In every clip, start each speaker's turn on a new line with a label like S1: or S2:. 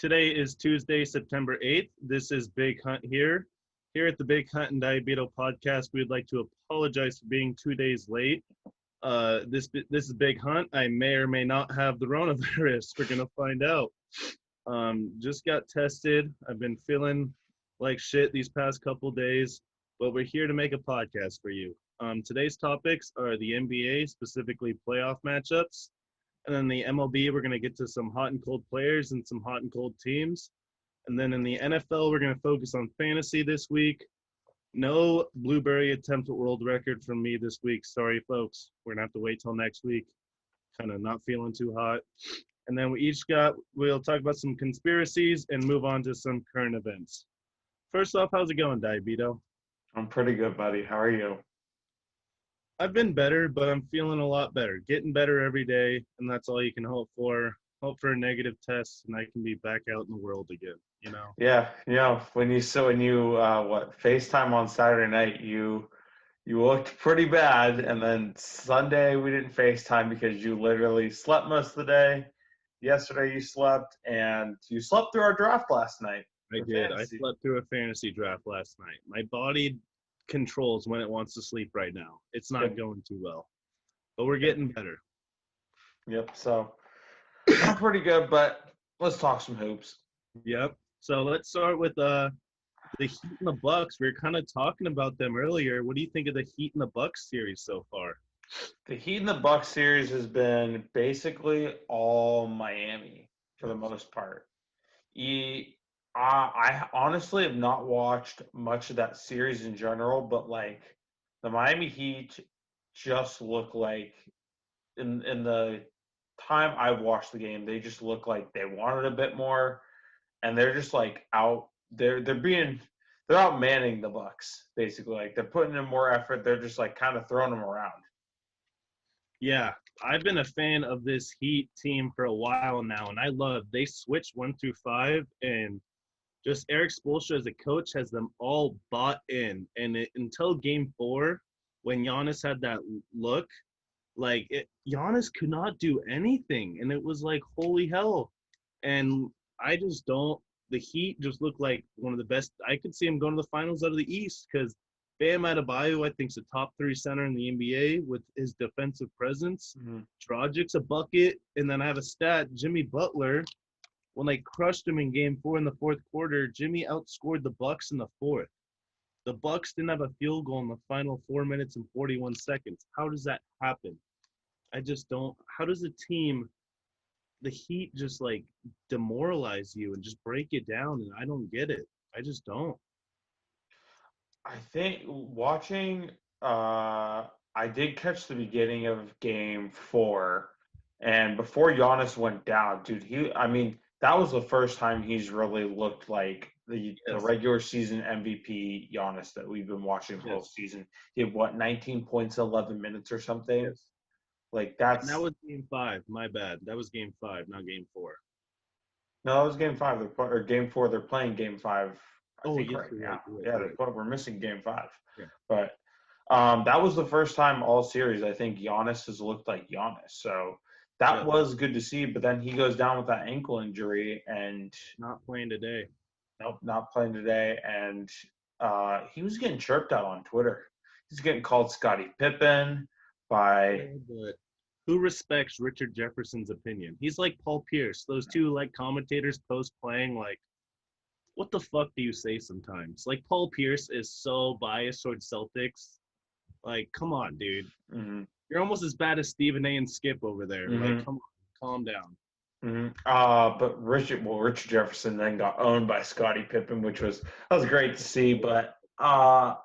S1: Today is Tuesday, September 8th. This is Big Hunt here. Here at the Big Hunt and Diabeto podcast, we'd like to apologize for being 2 days late. This is Big Hunt. I may or may not have the coronavirus. We're going to find out. Just got tested. I've been feeling like shit these past couple days, but we're here to make a podcast for you. Today's topics are the NBA, specifically playoff matchups. And then the MLB, we're going to get to some hot and cold players and some hot and cold teams. And then in the NFL, we're going to focus on fantasy this week. No Blueberry attempt at world record from me this week. Sorry, folks. We're going to have to wait till next week. Kind of not feeling too hot. And then we'll talk about some conspiracies and move on to some current events. First off, how's it going, Diabeto?
S2: I'm pretty good, buddy. How are you?
S1: I've been better, but I'm feeling a lot better. Getting better every day, and that's all you can hope for. Hope for a negative test, and I can be back out in the world again, you know?
S2: Yeah, when you FaceTime on Saturday night, you looked pretty bad, and then Sunday we didn't FaceTime because you literally slept most of the day. Yesterday you slept, and you slept through our draft last night.
S1: I did. I slept through a fantasy draft last night. My body controls when it wants to sleep right now. It's not going too well, but we're getting better.
S2: Yep. So I'm pretty good, but let's talk some hoops.
S1: Yep. So let's start with the Heat and the Bucks. We were kind of talking about them earlier. What do you think of the Heat and the Bucks series so far?
S2: The Heat and the Bucks series has been basically all Miami for the most part. I honestly have not watched much of that series in general, but like the Miami Heat just look like in the time I've watched the game, they just look like they wanted a bit more, and they're just like they're outmanning the Bucks basically. Like they're putting in more effort. They're just like kind of throwing them around.
S1: Yeah, I've been a fan of this Heat team for a while now, and they switched 1 through 5, and just Eric Spoelstra as a coach has them all bought in. And until Game 4, when Giannis had that look, Giannis could not do anything, and it was like, holy hell. And the Heat just look like one of the best. I could see him going to the finals out of the East because Bam Adebayo, I think, is a top 3 center in the NBA with his defensive presence.
S2: Mm-hmm.
S1: Dragic's a bucket, and then I have a stat, Jimmy Butler, when they crushed him in Game 4 in the fourth quarter, Jimmy outscored the Bucks in the fourth. The Bucks didn't have a field goal in the final 4 minutes and 41 seconds. How does that happen? I just don't. How does a team, the Heat, just like demoralize you and just break it down? And I don't get it. I just don't.
S2: I think watching, I did catch the beginning of Game 4, and before Giannis went down, dude, that was the first time he's really looked like the regular season MVP Giannis that we've been watching the whole season. He had 19 points, 11 minutes or something.
S1: Yes.
S2: Like
S1: that was Game 5. My bad. That was Game 5, not Game 4.
S2: No, that was Game 5 or Game 4. They're playing Game 5. I think right now. We're missing Game 5.
S1: Yeah.
S2: But that was the first time all series I think Giannis has looked like Giannis. So that was good to see. But then he goes down with that ankle injury and
S1: not playing today.
S2: Nope, not playing today. And he was getting chirped out on Twitter. He's getting called Scottie Pippen by.
S1: But who respects Richard Jefferson's opinion? He's like Paul Pierce. Those two commentators post playing what the fuck do you say sometimes? Like, Paul Pierce is so biased towards Celtics. Like, come on, dude.
S2: Mm-hmm.
S1: You're almost as bad as Stephen A. and Skip over there.
S2: Mm-hmm.
S1: Like, come on, calm down.
S2: Mm-hmm. But Richard Jefferson then got owned by Scottie Pippen, that was great to see. But Giannis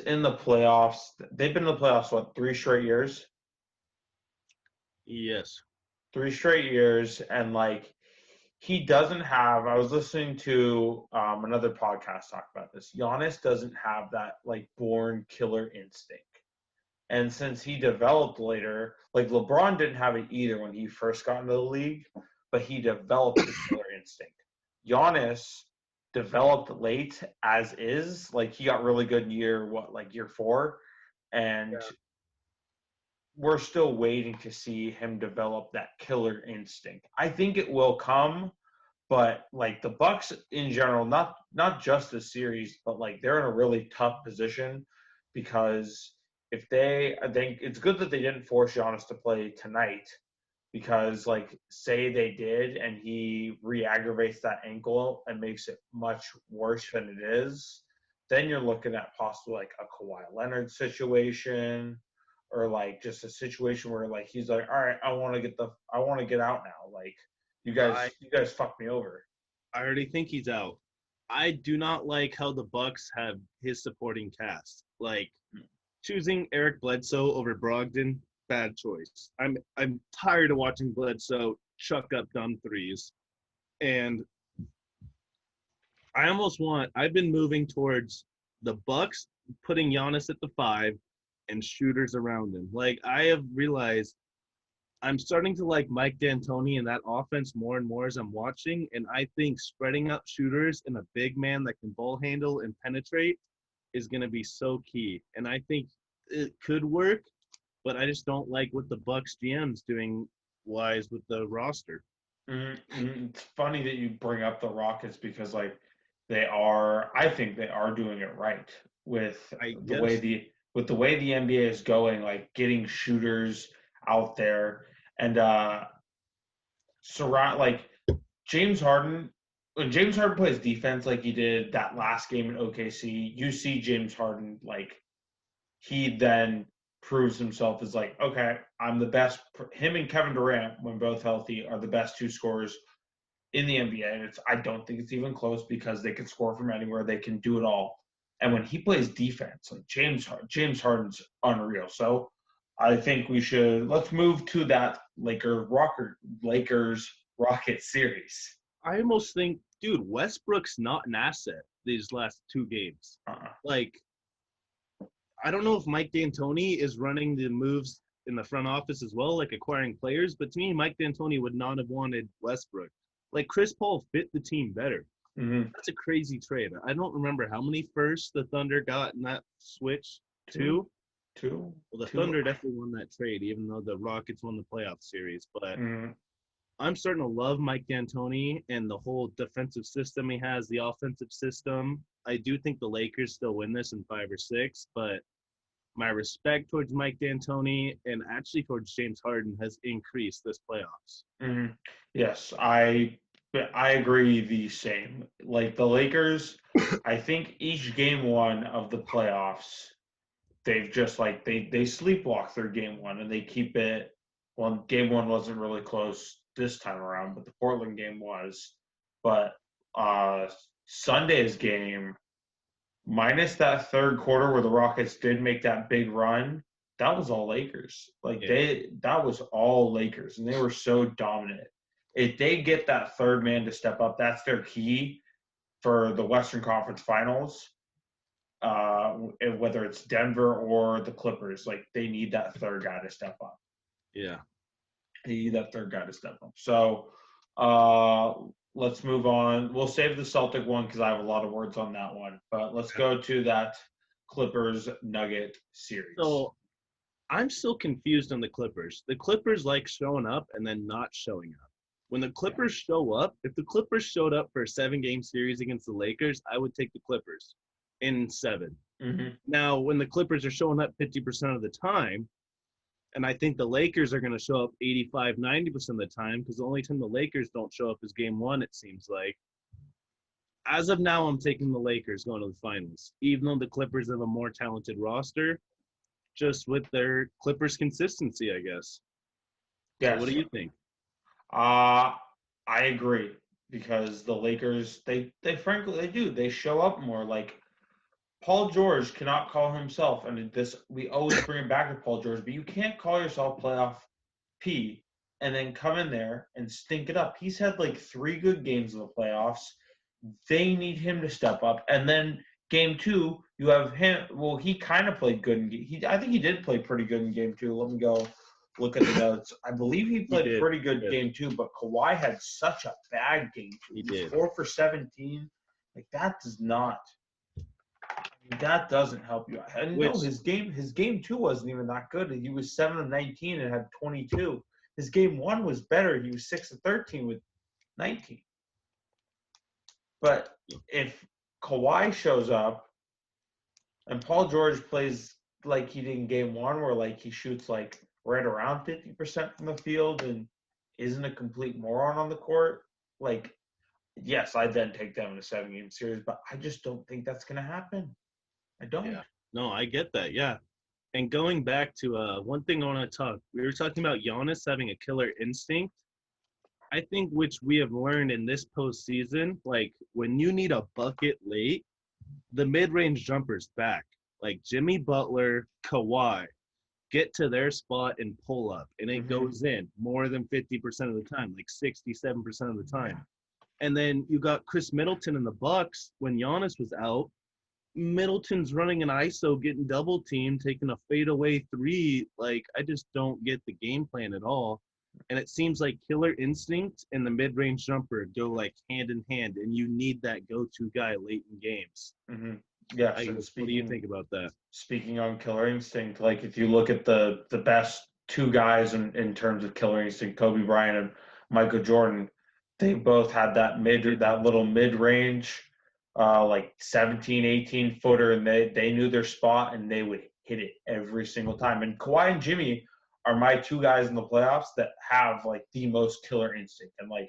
S2: in the playoffs, they've been in the playoffs, 3 straight years?
S1: Yes.
S2: 3 straight years, and he doesn't have. I was listening to another podcast talk about this. Giannis doesn't have that born killer instinct, and since he developed later, LeBron didn't have it either when he first got into the league, but he developed the killer instinct. Giannis developed late as is. He got really good in year 4, and we're still waiting to see him develop that killer instinct. I think it will come, but like the Bucks in general, not just this series, but like they're in a really tough position because I think it's good that they didn't force Giannis to play tonight because like say they did and he re-aggravates that ankle and makes it much worse than it is, then you're looking at possibly like a Kawhi Leonard situation or like just a situation where like he's like, all right, I want to get out now. Like
S1: I
S2: you guys fucked me over.
S1: I already think he's out. I do not like how the Bucks have his supporting cast. Like choosing Eric Bledsoe over Brogdon, bad choice. I'm tired of watching Bledsoe chuck up dumb threes. And I've been moving towards the Bucks putting Giannis at the 5 and shooters around him. Like I have realized I'm starting to like Mike D'Antoni and that offense more and more as I'm watching, and I think spreading out shooters and a big man that can ball handle and penetrate is going to be so key. And I think it could work, but I just don't like what the Bucks GM's doing wise with the roster.
S2: It's funny that you bring up the Rockets because like I think they are doing it right with
S1: I
S2: the way
S1: guess
S2: the NBA is going, like getting shooters out there and surround like James Harden. When James Harden plays defense like he did that last game in OKC, you see James Harden like he then proves himself as like, okay, I'm the best. Him and Kevin Durant, when both healthy, are the best two scorers in the NBA. And I don't think it's even close because they can score from anywhere. They can do it all. And when he plays defense, like James Harden's unreal. So I think let's move to that Lakers Rocket series.
S1: I almost think, dude, Westbrook's not an asset these last 2 games. Like, I don't know if Mike D'Antoni is running the moves in the front office as well, like acquiring players, but to me, Mike D'Antoni would not have wanted Westbrook. Like, Chris Paul fit the team better.
S2: Mm-hmm.
S1: That's a crazy trade. I don't remember how many firsts the Thunder got in that switch. Two?
S2: Well,
S1: the Thunder definitely won that trade, even though the Rockets won the playoff series. But I'm starting to love Mike D'Antoni and the whole defensive system he has, the offensive system. I do think the Lakers still win this in 5 or 6, but my respect towards Mike D'Antoni and actually towards James Harden has increased this playoffs.
S2: Yes, I agree the same. Like the Lakers, I think each game 1 of the playoffs, they've just like they sleepwalk through game 1 and they keep it. Well, game 1 wasn't really close this time around, but the Portland game was. But Sunday's game, minus that third quarter where the Rockets did make that big run, that was all Lakers. That was all Lakers, and they were so dominant. If they get that third man to step up, that's their key for the Western Conference Finals. Whether it's Denver or the Clippers, like they need that third guy to step up.
S1: Yeah.
S2: They need that third guy to step up. So let's move on. We'll save the Celtic one because I have a lot of words on that one. But let's go to that Clippers Nugget series.
S1: So I'm still confused on the Clippers. The Clippers like showing up and then not showing up. When the Clippers show up, if the Clippers showed up for a 7-game series against the Lakers, I would take the Clippers in 7.
S2: Mm-hmm.
S1: Now, when the Clippers are showing up 50% of the time, and I think the Lakers are going to show up 85, 90% of the time, because the only time the Lakers don't show up is game 1, it seems like. As of now, I'm taking the Lakers going to the finals, even though the Clippers have a more talented roster, just with their Clippers consistency, I guess.
S2: Yes.
S1: So what do you think?
S2: I agree because the Lakers, they frankly, they do. They show up more. Like Paul George cannot call himself, and we always bring it back to Paul George, but you can't call yourself playoff P and then come in there and stink it up. He's had like 3 good games in the playoffs. They need him to step up, and then game 2, you have him. Well, he kind of played good. I think he did play pretty good in game 2. Let me go look at the notes. I believe he played pretty good game 2, but Kawhi had such a bad game 2.
S1: He did
S2: 4 for 17. Like that does not. That doesn't help you. And no,
S1: Which
S2: his game 2 wasn't even that good. He was 7 of 19 and had 22. His game 1 was better. He was 6 of 13 with 19. But if Kawhi shows up and Paul George plays like he did in game 1, where like he shoots like right around 50% from the field and isn't a complete moron on the court, like yes, I'd then take them in a 7-game series, but I just don't think that's going to happen. I don't.
S1: yeah, no, I get that. Yeah, and going back to one thing I want to talk. We were talking about Giannis having a killer instinct. I think which we have learned in this postseason, like when you need a bucket late, the mid-range jumpers back, like Jimmy Butler, Kawhi, get to their spot and pull up, and it goes in more than 50% of the time, like 67% of the time. And then you got Chris Middleton in the Bucks when Giannis was out. Middleton's running an ISO, getting double teamed, taking a fadeaway three. Like, I just don't get the game plan at all. And it seems like killer instinct and the mid-range jumper go like hand in hand, and you need that go-to guy late in games.
S2: Yeah.
S1: What do you think about that?
S2: Speaking on killer instinct, like if you look at the best two guys in terms of killer instinct, Kobe Bryant and Michael Jordan, they both had that little mid-range, like 17, 18 footer, and they knew their spot and they would hit it every single time. And Kawhi and Jimmy are my two guys in the playoffs that have like the most killer instinct, and like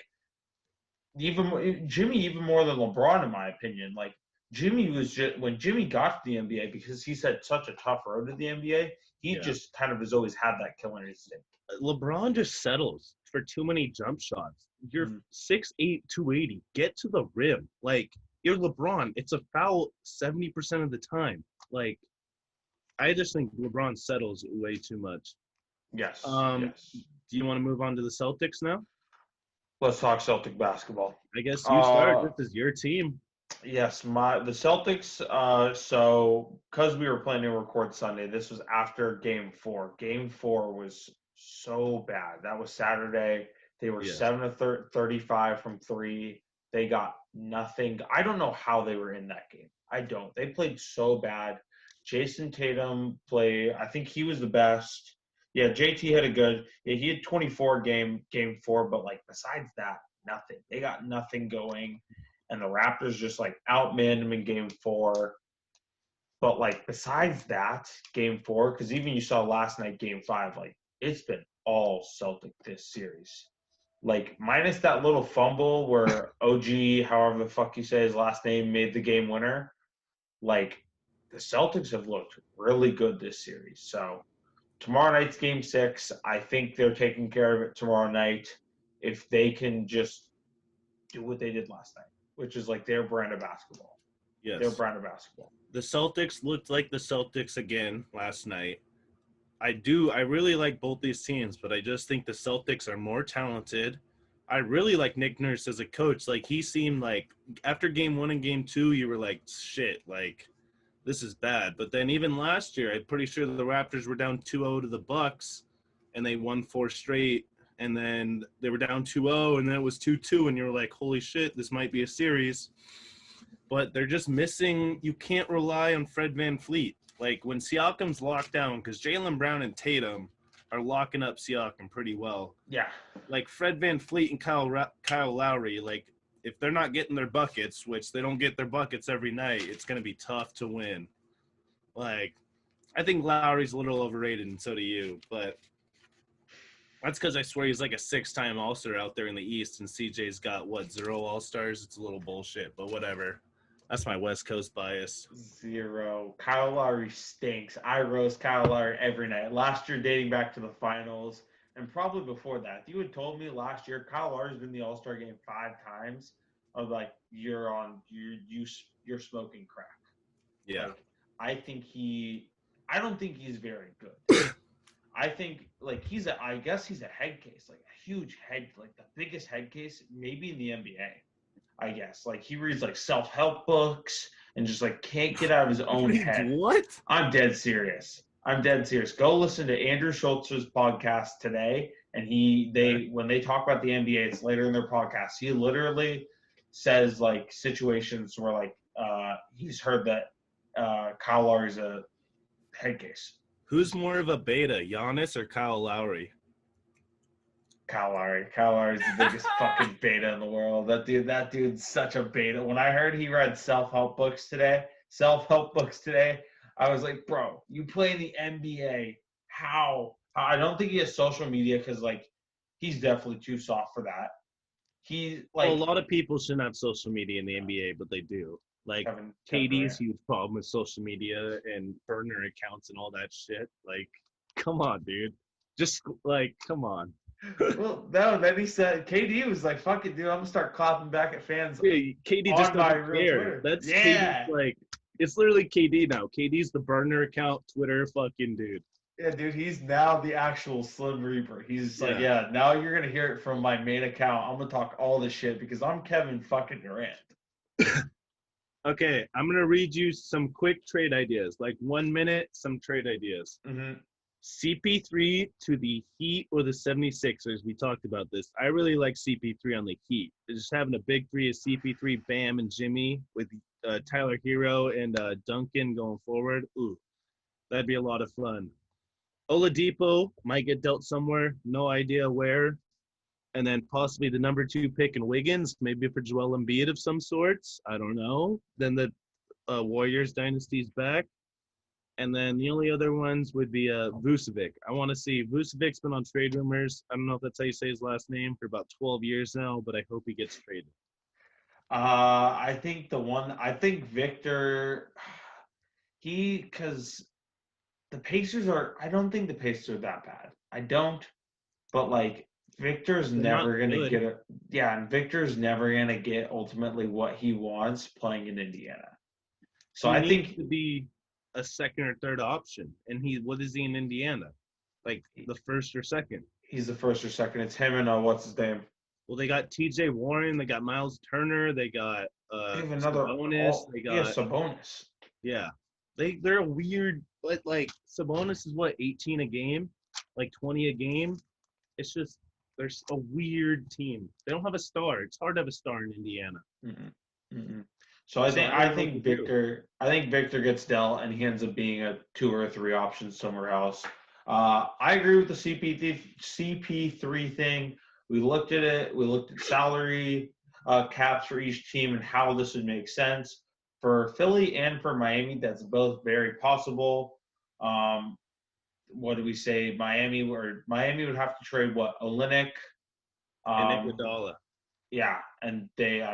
S2: Jimmy even more than LeBron in my opinion. Like Jimmy was just when Jimmy got to the NBA, because he's had such a tough road to the NBA, he just kind of has always had that killer instinct.
S1: LeBron just settles for too many jump shots. You're 6'8", 280. Get to the rim. Like, you're LeBron. It's a foul 70% of the time. Like, I just think LeBron settles way too much.
S2: Yes.
S1: Do you want to move on to the Celtics now?
S2: Let's talk Celtic basketball.
S1: I guess you start. This is your team.
S2: Yes, the Celtics. So because we were planning to record Sunday, this was after Game 4. Game 4 was so bad. That was Saturday. They were 7 of 35 from 3. They got nothing. I don't know how they were in that game. I don't. They played so bad. Jason Tatum played. I think he was the best. Yeah, JT had a good. Yeah, he had 24 game 4, but like besides that, nothing. They got nothing going, and the Raptors just like outmanned them in Game 4. But like besides that, Game 4, because even you saw last night, Game 5, like it's been all Celtic this series. Like minus that little fumble where OG, however the fuck you say his last name, made the game winner. Like the Celtics have looked really good this series. So tomorrow night's Game 6. I think they're taking care of it tomorrow night if they can just do what they did last night, which is like their brand of basketball.
S1: Yes.
S2: Their brand of basketball.
S1: The Celtics looked like the Celtics again last night. I really like both these teams, but I just think the Celtics are more talented. I really like Nick Nurse as a coach. Like, he seemed like after Game 1 and Game 2, you were like, shit, like, this is bad. But then even last year, I'm pretty sure the Raptors were down 2-0 to the Bucks, and they won 4 straight. And then they were down 2-0, and then it was 2-2, and you were like, holy shit, this might be a series. But they're just missing – you can't rely on Fred VanVleet. Like, when Siakam's locked down, because Jaylen Brown and Tatum are locking up Siakam pretty well.
S2: Yeah.
S1: Like, Fred VanVleet and Kyle Lowry, like, if they're not getting their buckets, which they don't get their buckets every night, it's going to be tough to win. Like, I think Lowry's a little overrated, and so do you. But that's because I swear he's like a 6-time All-Star out there in the East, and CJ's got, 0 All-Stars? It's a little bullshit, but whatever. That's my West Coast bias.
S2: 0. Kyle Lowry stinks. I roast Kyle Lowry every night. Last year, dating back to the finals, and probably before that. If you had told me last year, Kyle Lowry's been in the All-Star game 5 times, I'm like, you're smoking crack.
S1: Yeah.
S2: Like, I don't think he's very good. I think, like, I guess he's a head case, like a huge head, like the biggest head case maybe in the NBA. I guess. Like, he reads, like, self-help books and just, like, can't get out of his own head.
S1: What?
S2: I'm dead serious. Go listen to Andrew Schultz's podcast today, and when they talk about the NBA, it's later in their podcast. He literally says, like, situations where, like, he's heard that Kyle Lowry's a head case.
S1: Who's more of a beta, Giannis or Kyle Lowry?
S2: Kyle Lowry. Kyle Lowry's the biggest fucking beta in the world. That dude's such a beta. When I heard he read self-help books today, I was like, bro, you play in the NBA. How? I don't think he has social media because like he's definitely too soft for that. He like
S1: Well, a lot of people shouldn't have social media in the NBA, but they do. Like
S2: Kevin
S1: KD's
S2: Durant.
S1: huge problem with social media and burner accounts and all that shit. Like, come on, dude. Just like, come on.
S2: Well, no, then he said KD was like, "Fuck it, dude. I'm gonna start clapping back at fans
S1: Yeah, KD just
S2: on my
S1: doesn't
S2: real
S1: care.
S2: Twitter."
S1: That's
S2: Yeah,
S1: KD's like, it's literally KD now. KD's the burner account Twitter fucking dude.
S2: yeah, dude. He's now the actual Slim Reaper. He's like,
S1: Yeah.
S2: yeah. Now you're gonna hear it from my main account. I'm gonna talk all this shit because I'm Kevin fucking Durant.
S1: Okay, I'm gonna read you some quick trade ideas, like 1 minute, some trade ideas.
S2: Mm-hmm.
S1: CP3 to the Heat or the 76ers. We talked about this. I really like CP3 on the Heat. Just having a big three of CP3, Bam, and Jimmy with Tyler Hero and Duncan going forward. Ooh, that'd be a lot of fun. Oladipo might get dealt somewhere. No idea where. And then possibly the number 2 pick in Wiggins, maybe for Joel Embiid of some sorts. I don't know. Then the Warriors dynasty's back. And then the only other ones would be Vucevic. I want to see Vucevic's been on trade rumors. I don't know if that's how you say his last name for about 12 years now, but I hope he gets traded.
S2: I think Victor, because the Pacers are. I don't think the Pacers are that bad. I don't, but like Victor's
S1: They're
S2: never
S1: not
S2: gonna
S1: good.
S2: get it. Yeah, and Victor's never gonna get ultimately what he wants playing in Indiana. So
S1: He
S2: I
S1: needs
S2: think
S1: to be a second or third option. And what is he in Indiana? Like the first or second?
S2: he's the first or second. It's him and what's his name?
S1: Well, they got TJ Warren, they got Miles Turner, they got
S2: They have another.
S1: Sabonis, they
S2: Yeah,
S1: got
S2: Sabonis.
S1: yeah. They're a weird, but like Sabonis is what, 18 a game, like 20 a game. It's just there's a weird team. They don't have a star. It's hard to have a star in Indiana.
S2: Mm-mm. Mm-mm. So
S1: So I
S2: I
S1: don't know what to
S2: think
S1: do.
S2: Victor gets dealt and he ends up being a 2 or 3 option somewhere else. I agree with the CP3 thing. We looked at it. We looked at salary caps for each team and how this would make sense for Philly and for Miami. That's both very possible. What do we say? Miami would have to trade what Olynyk.
S1: And
S2: Um,
S1: Iguodala.
S2: yeah, and
S1: That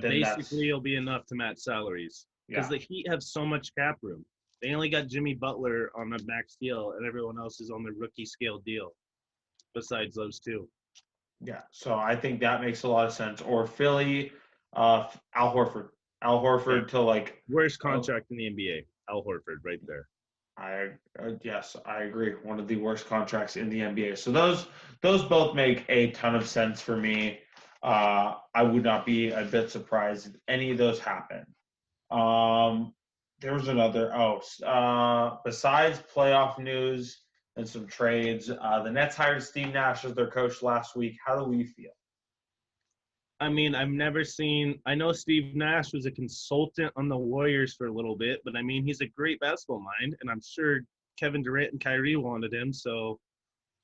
S2: then that's
S1: basically will be enough to match salaries because
S2: yeah.
S1: the Heat have so much cap room. They only got Jimmy Butler on a max deal, and everyone else is on the rookie scale deal. Besides those two,
S2: Yeah, so I think that makes a lot of sense. Or Philly, Al Horford. Al
S1: yeah,
S2: Horford to like,
S1: worst
S2: oh,
S1: contract in the NBA. Al Horford, right there.
S2: yes, I agree. One of the worst contracts in the NBA. So those both make a ton of sense for me. I would not be a bit surprised if any of those happen. There was another. Besides playoff news and some trades, the Nets hired Steve Nash as their coach last week. How do we feel?
S1: I mean, I've never seen. I know Steve Nash was a consultant on the Warriors for a little bit, but I mean, he's a great basketball mind, and I'm sure Kevin Durant and Kyrie wanted him. So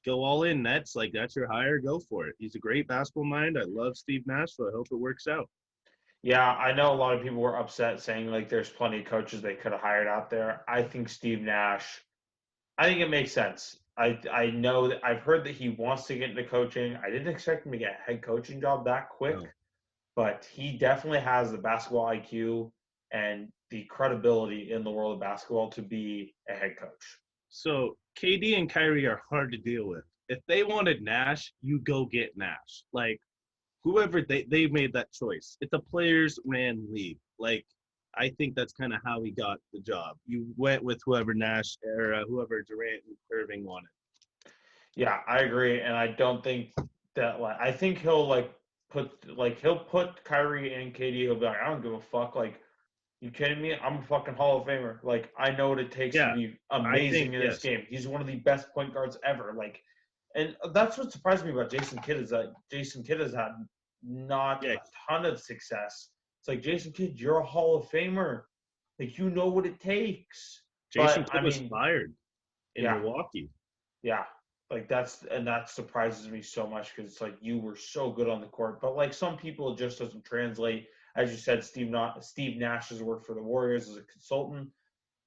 S1: go all in, Nets. Like that's your hire. Go for it. He's a great basketball mind. I love Steve Nash, so I hope it works out.
S2: Yeah, I know a lot of people were upset saying like there's plenty of coaches they could have hired out there. I think Steve Nash, I think it makes sense. I know that I've heard that he wants to get into coaching. I didn't expect him to get a head coaching job that quick,
S1: No.
S2: but he definitely has the basketball IQ and the credibility in the world of basketball to be a head coach.
S1: So KD and Kyrie are hard to deal with. If they wanted Nash, you go get Nash. Like whoever they made that choice. It's a players ran league. Like I think that's kind of how he got the job. You went with whoever Nash or whoever Durant and Irving wanted.
S2: Yeah, I agree, and I don't think that like I think he'll put Kyrie and KD. He'll be like, I don't give a fuck. Like, you kidding me? I'm a fucking Hall of Famer. Like, I know what it takes to
S1: Yeah,
S2: be
S1: I think
S2: amazing in this
S1: yes.
S2: game. He's one of the best point guards ever. Like, and that's what surprised me about Jason Kidd is that Jason Kidd has had not
S1: Yeah,
S2: a ton of success. It's like Jason Kidd, you're a Hall of Famer. Like, you know what it takes.
S1: Jason
S2: But I
S1: Kidd was
S2: mean,
S1: fired in
S2: yeah,
S1: Milwaukee.
S2: yeah. Like that surprises me so much because it's like you were so good on the court, but like some people it just doesn't translate. As you said, Steve Nash has worked for the Warriors as a consultant.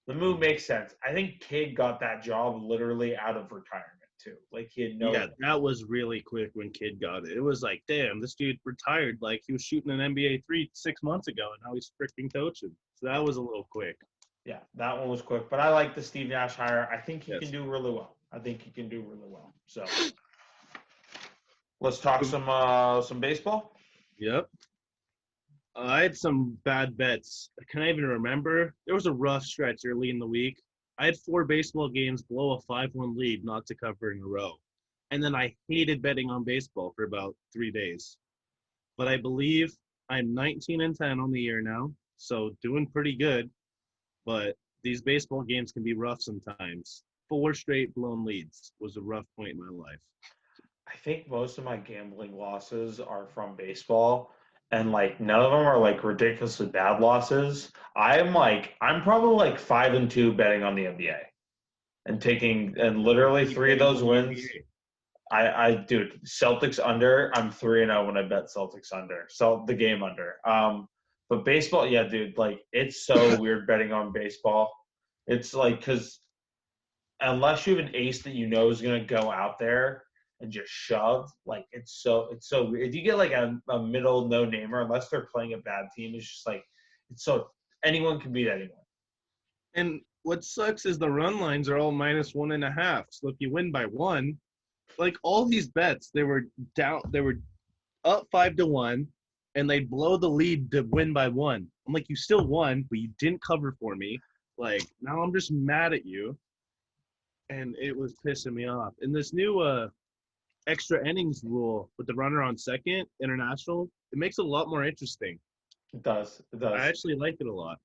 S2: The move makes sense. I think Kidd got that job literally out of retirement too. Like he had
S1: Yeah,
S2: no.
S1: that was really quick when Kidd got it. It was like, damn, this dude retired. Like he was shooting an NBA 6 months ago, and now he's freaking coaching. So that
S2: Yeah,
S1: was a little quick.
S2: yeah, that one was quick. But I like the Steve Nash hire. I think he can
S1: Yes.
S2: do really well. I think he can do really well. So let's talk some baseball.
S1: Yep. I had some bad bets. I can't even remember. There was a rough stretch early in the week. I had 4 baseball games below a 5-1 lead not to cover in a row. And then I hated betting on baseball for about 3 days. But I believe I'm 19-10 on the year now, so doing pretty good. But these baseball games can be rough sometimes. 4 straight blown leads was a rough point in my life.
S2: I think most of my gambling losses are from baseball, and like none of them are like ridiculously bad losses. I'm probably like 5-2 betting on the NBA and literally
S1: You
S2: three of
S1: betting
S2: those
S1: on the
S2: wins.
S1: NBA?
S2: I dude, Celtics under. I'm 3-0 when I bet Celtics under. So the game under. But baseball, yeah, dude, like it's so weird betting on baseball. It's like because unless you have an ace that you know is going to go out there and just shove, like it's so weird. If you get like a middle no namer, unless they're playing a bad team, it's just like it's so anyone can beat anyone.
S1: And what sucks is the run lines are all -1.5. So if you win by one, like all these bets, they were up 5-1, and they blow the lead to win by one. I'm like, you still won, but you didn't cover for me. Like now I'm just mad at you, and it was pissing me off. And this new extra innings rule with the runner on second, international, it makes it a lot more interesting.
S2: It does. It
S1: I
S2: does.
S1: actually like it a lot.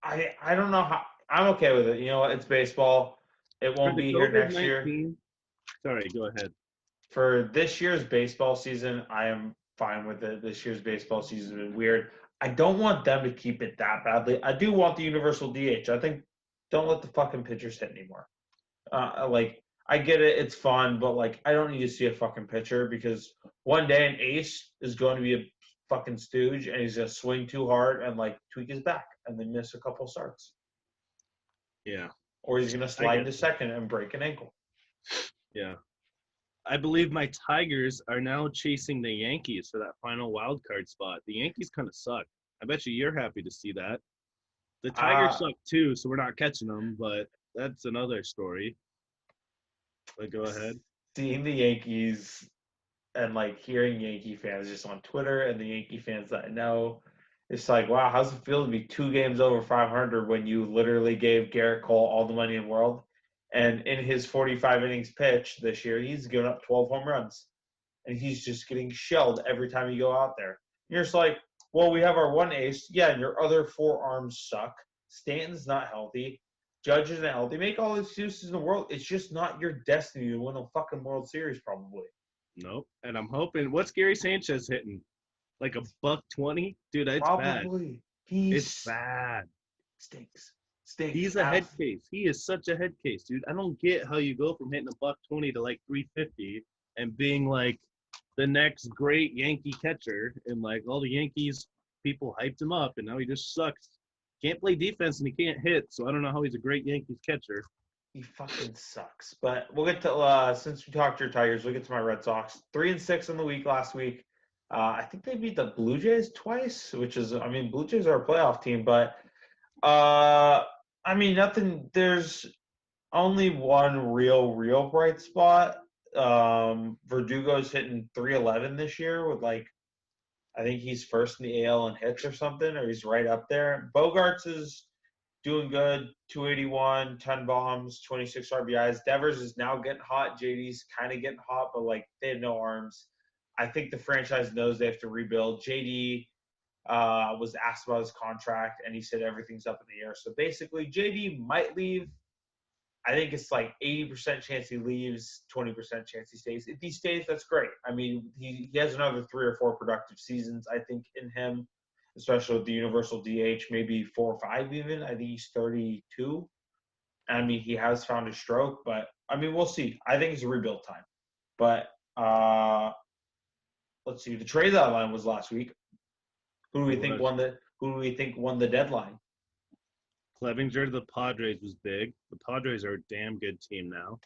S2: I don't know how I'm okay with it. You know what? It's baseball. It
S1: For
S2: won't
S1: the
S2: be here
S1: COVID
S2: next year.
S1: 19, sorry, go ahead.
S2: For this year's baseball season, I am fine with it. This year's baseball season has been weird. I don't want them to keep it that badly. I do want the universal DH. I think don't let the fucking pitchers hit anymore. Like I get it, it's fun, but like I don't need to see a fucking pitcher because one day an ace is going to be a fucking stooge and he's gonna swing too hard and like tweak his back and then miss a couple starts,
S1: Yeah,
S2: or he's gonna
S1: I
S2: slide
S1: get
S2: into
S1: that.
S2: second and break an ankle.
S1: Yeah. I believe my Tigers are now chasing the Yankees for that final wild card spot. The Yankees kind of suck. I bet you're happy to see that. The Tigers
S2: Uh
S1: suck too, so we're not catching them, but that's another story. But go ahead.
S2: Seeing the Yankees and like hearing Yankee fans just on Twitter and the Yankee fans that I know, it's like, wow, how's it feel to be 2 games over 500 when you literally gave Garrett Cole all the money in the world? And in his 45 innings pitch this year, he's given up 12 home runs. And he's just getting shelled every time you go out there. You're just like, well, we have our one ace. Yeah, and your other 4 arms suck. Stanton's not healthy. Judge isn't healthy. Make all the excuses in the world. It's just not your destiny to win a fucking World Series, probably.
S1: Nope. And I'm hoping. What's Gary Sanchez hitting? Like a buck 20? Dude, it's bad.
S2: Probably.
S1: It's
S2: He's
S1: bad.
S2: stinks. Stinks.
S1: He's a head case. He is such a head case, dude. I don't get how you go from hitting a buck 20 to like 350 and being like the next great Yankee catcher, and like all the Yankees people hyped him up, and now he just sucks. Can't play defense and he can't hit, so I don't know how he's a great Yankees catcher.
S2: He fucking sucks. But we'll get to since we talked to your Tigers, we'll get to my Red Sox. 3-6 in the week last week. I think they beat the Blue Jays twice, which is, I mean, Blue Jays are a playoff team, but I mean, nothing. There's only one real bright spot. Verdugo's hitting 311 this year with like, I think he's first in the AL in hits or something, or he's right up there. Bogarts is doing good, 281, 10 bombs, 26 RBIs. Devers is now getting hot. JD's kind of getting hot, but like they have no arms. I think the franchise knows they have to rebuild. JD was asked about his contract, and he said everything's up in the air. So basically, JD might leave. I think it's like 80% chance he leaves, 20% chance he stays. If he stays, that's great. I mean, he has another 3 or 4 productive seasons, I think, in him. especially with the universal DH, maybe 4 or 5 even. I think he's 32. I mean, he has found a stroke, but I mean, we'll see. I think it's a rebuild time. But let's see. The trade deadline was last week. Who do we think won the Who do we think won the deadline?
S1: Clevinger to the Padres was big. The Padres are a damn good team now.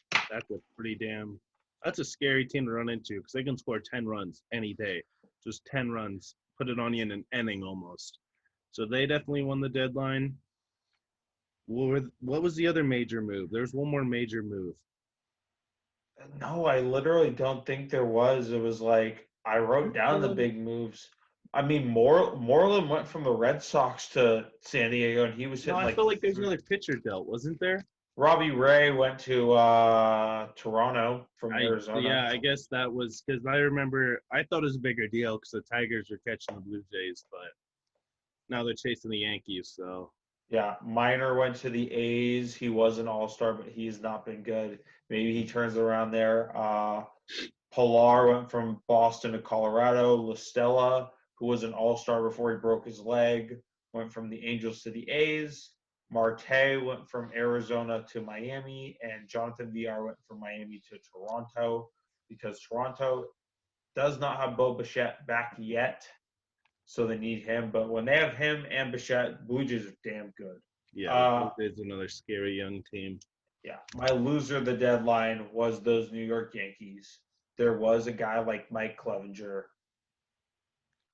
S1: That's a scary team to run into because they can score 10 runs any day. Just 10 runs, put it on you in an inning almost. So they definitely won the deadline. What was the other major move? There's one more major move.
S2: No, I literally don't think there was. It was like I wrote down the big moves. I mean, Moreland went from the Red Sox to San Diego, and he was hitting
S1: I felt like there's another pitcher dealt, wasn't there?
S2: Robbie Ray went to Toronto from Arizona.
S1: Yeah, I guess that was because I remember I thought it was a bigger deal because the Tigers were catching the Blue Jays, but now they're chasing the Yankees. So
S2: yeah, Minor went to the A's. He was an all-star, but he's not been good. Maybe he turns around there. Pilar went from Boston to Colorado. La Stella, who was an all-star before he broke his leg, went from the Angels to the A's. Marte went from Arizona to Miami, and Jonathan VR went from Miami to Toronto because Toronto does not have Bo Bichette back yet, so they need him. But when they have him and Bichette, Blue Jays are damn good.
S1: yeah, there's another scary young team.
S2: Yeah, my loser of the deadline was those New York Yankees. There was a guy like Mike Clevinger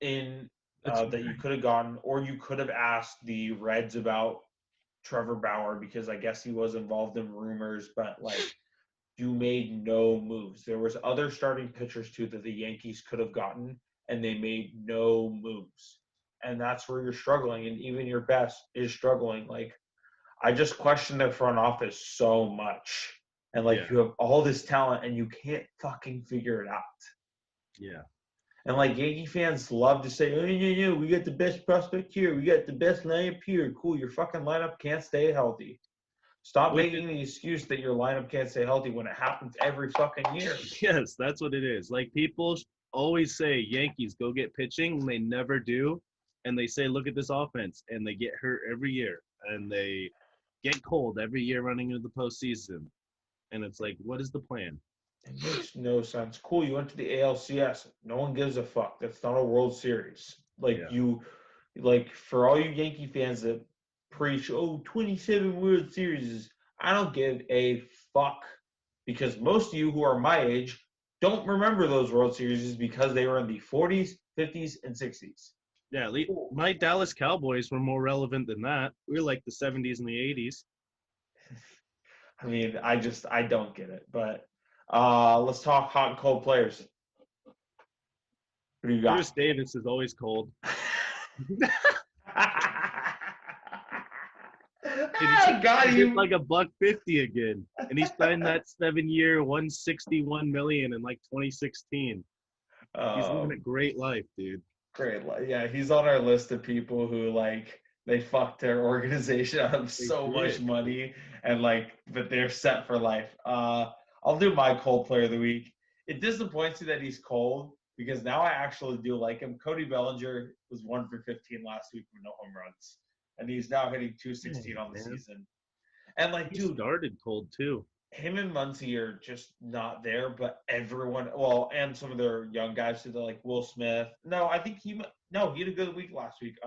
S2: in that you could have gotten, or you could have asked the Reds about Trevor Bauer because I guess he was involved in rumors, but like you made no moves. There was other starting pitchers too that the Yankees could have gotten, and they made no moves. And that's where you're struggling, and even your best is struggling. Like I just question the front office so much. And like you have all this talent and you can't fucking figure it out.
S1: Yeah.
S2: And like Yankee fans love to say, oh, yeah, we got the best prospect here. We got the best lineup here. Cool, your fucking lineup can't stay healthy. Stop making the excuse that your lineup can't stay healthy when it happens every fucking year.
S1: Yes, that's what it is. Like people always say, Yankees go get pitching, and they never do. And they say, look at this offense, and they get hurt every year, and they get cold every year running into the postseason. And it's like, what is the plan?
S2: It makes no sense. Cool, you went to the ALCS. No one gives a fuck. That's not a World Series. Like for all you Yankee fans that preach, 27 World Series, I don't give a fuck. Because most of you who are my age don't remember those World Series because they were in the 40s, 50s, and 60s.
S1: Yeah, my Dallas Cowboys were more relevant than that. We were like the 70s and the 80s.
S2: I mean, I don't get it. But let's talk hot and cold players. What do you got?
S1: Chris Davis is always cold. He's like $150 again, and he signed that 7-year, $161 million in like 2016. He's living a great life, dude.
S2: Great life, yeah. He's on our list of people who like they fucked their organization out of so much money, and like, but they're set for life. I'll do my cold player of the week. It disappoints me that he's cold because now I actually do like him. Cody Bellinger was 1 for 15 last week with no home runs, and he's now hitting 216 on the season. And like, dude,
S1: started cold too.
S2: Him and Muncy are just not there, but everyone, and some of their young guys, too, like Will Smith. No, I think he had a good week last week.